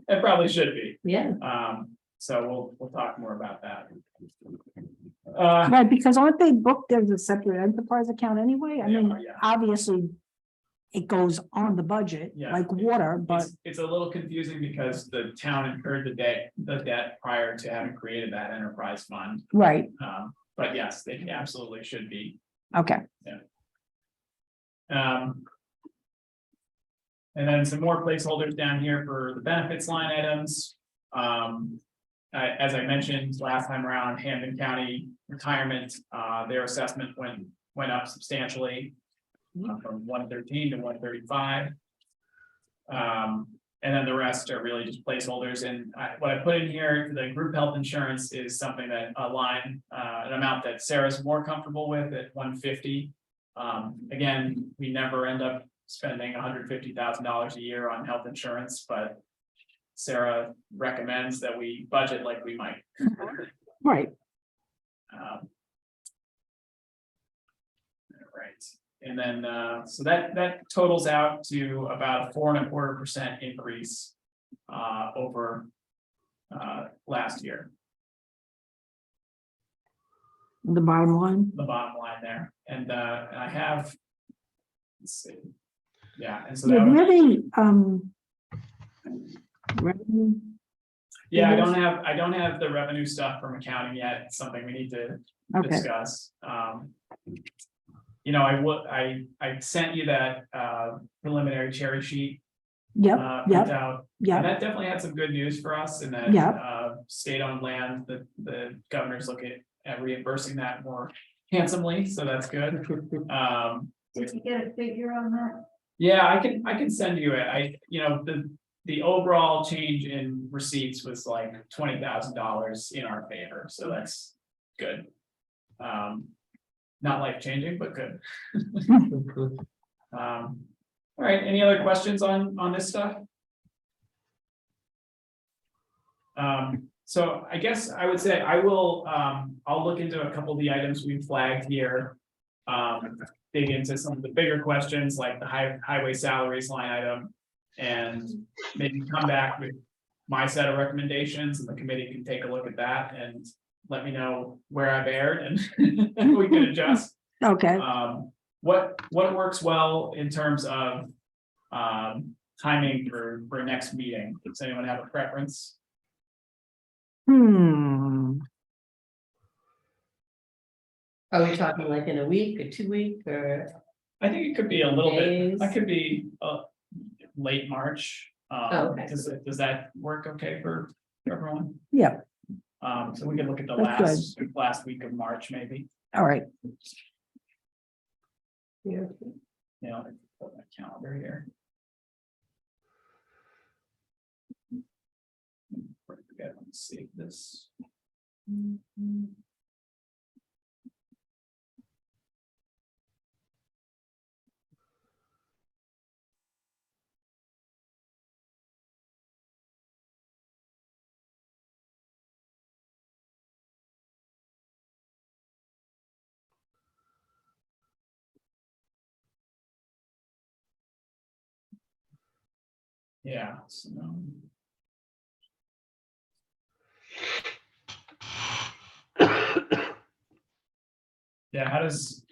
It probably should be. Yeah, So we'll talk more about that. right, because aren't they booked as a separate enterprise account anyway? I They mean, are, yeah. obviously. It goes on the budget, Yeah. like water, but It's a little confusing because the town incurred the debt prior to having created that enterprise fund. right, But yes, they absolutely should be. okay. And then some more placeholders down here for the benefits line items. as I mentioned last time around, Hampden County Retirement, their assessment went up substantially. From 113 to 135. And then the rest are really just placeholders, and what I put in here, the group health insurance is something that an amount that Sarah's more comfortable with at 150. Again, we never end up spending $150,000 a year on health insurance, but Sarah recommends that we budget like we might. Right. Right, and then, so that totals out to about a 4.25% increase over last year, The bottom line. the bottom line there, and I have. Let's see, yeah, and so Yeah, that do you would, have any, revenue? yeah, I don't have the revenue stuff from accounting yet. It's something we need to Okay, discuss. You know, I sent you that preliminary cherry sheet. yep, yep, Printout, and yep, that definitely had some good news for us in that Yeah. state-owned land, the governor's looking at reimbursing that more handsomely, so that's good. Did you get a figure on that? Yeah, I can send you it. The overall change in receipts was like $20,000 in our favor, so that's good. Not life-changing, but good. All right, any other questions on this stuff? So I guess I would say I'll look into a couple of the items we flagged here. Dig into some of the bigger questions like the highway salaries line item. And maybe come back with my set of recommendations, and the committee can take a look at that and let me know where I've erred, and we can adjust. okay. What works well in terms of timing for next meeting? Does anyone have a preference? Are we talking like in a week or 2 week or? I think it could be a little bit, Days. that could be late March. Okay. Does that work okay for everyone? Yeah, So we can look at the That's last week of March, maybe, all right. Yeah. put my calendar here. Forget, let's save this. Yeah, so. Yeah, how does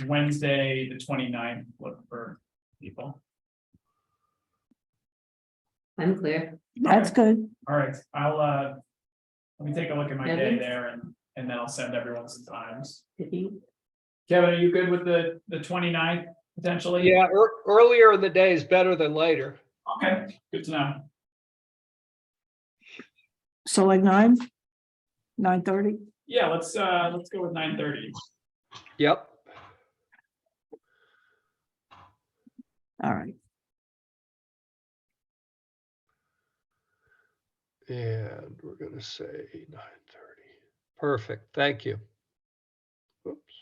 Wednesday, the 29th look for people? I'm clear. That's good. All right, let me take a look at my day Kevin? there and then I'll send everyone some times. Did you? Kevin, are you good with the 29th potentially? Yeah, earlier in the day is better than later. Okay, good to know. So like 9:30? Yeah, let's go with 9:30. Yep. All right. And we're gonna say 9:30. Perfect, thank you. Oops.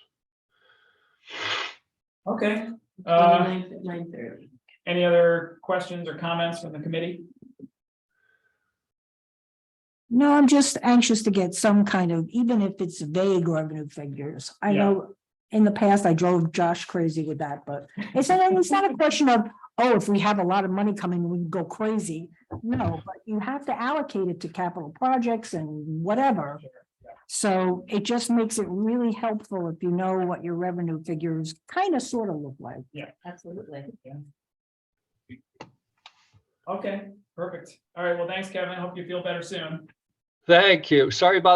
Okay. 29th at 9:30. Any other questions or comments from the committee? No, I'm just anxious to get some kind of, even if it's vague revenue figures. I Yeah. know in the past I drove Josh crazy with that, but it's not a question of, oh, if we have a lot of money coming, we can go crazy. No, but you have to allocate it to capital projects and whatever. So it just makes it really helpful if you know what your revenue figures kind of sort of look like. Absolutely. Okay, perfect. All right, well, thanks, Kevin. Hope you feel better soon. Thank you. Sorry about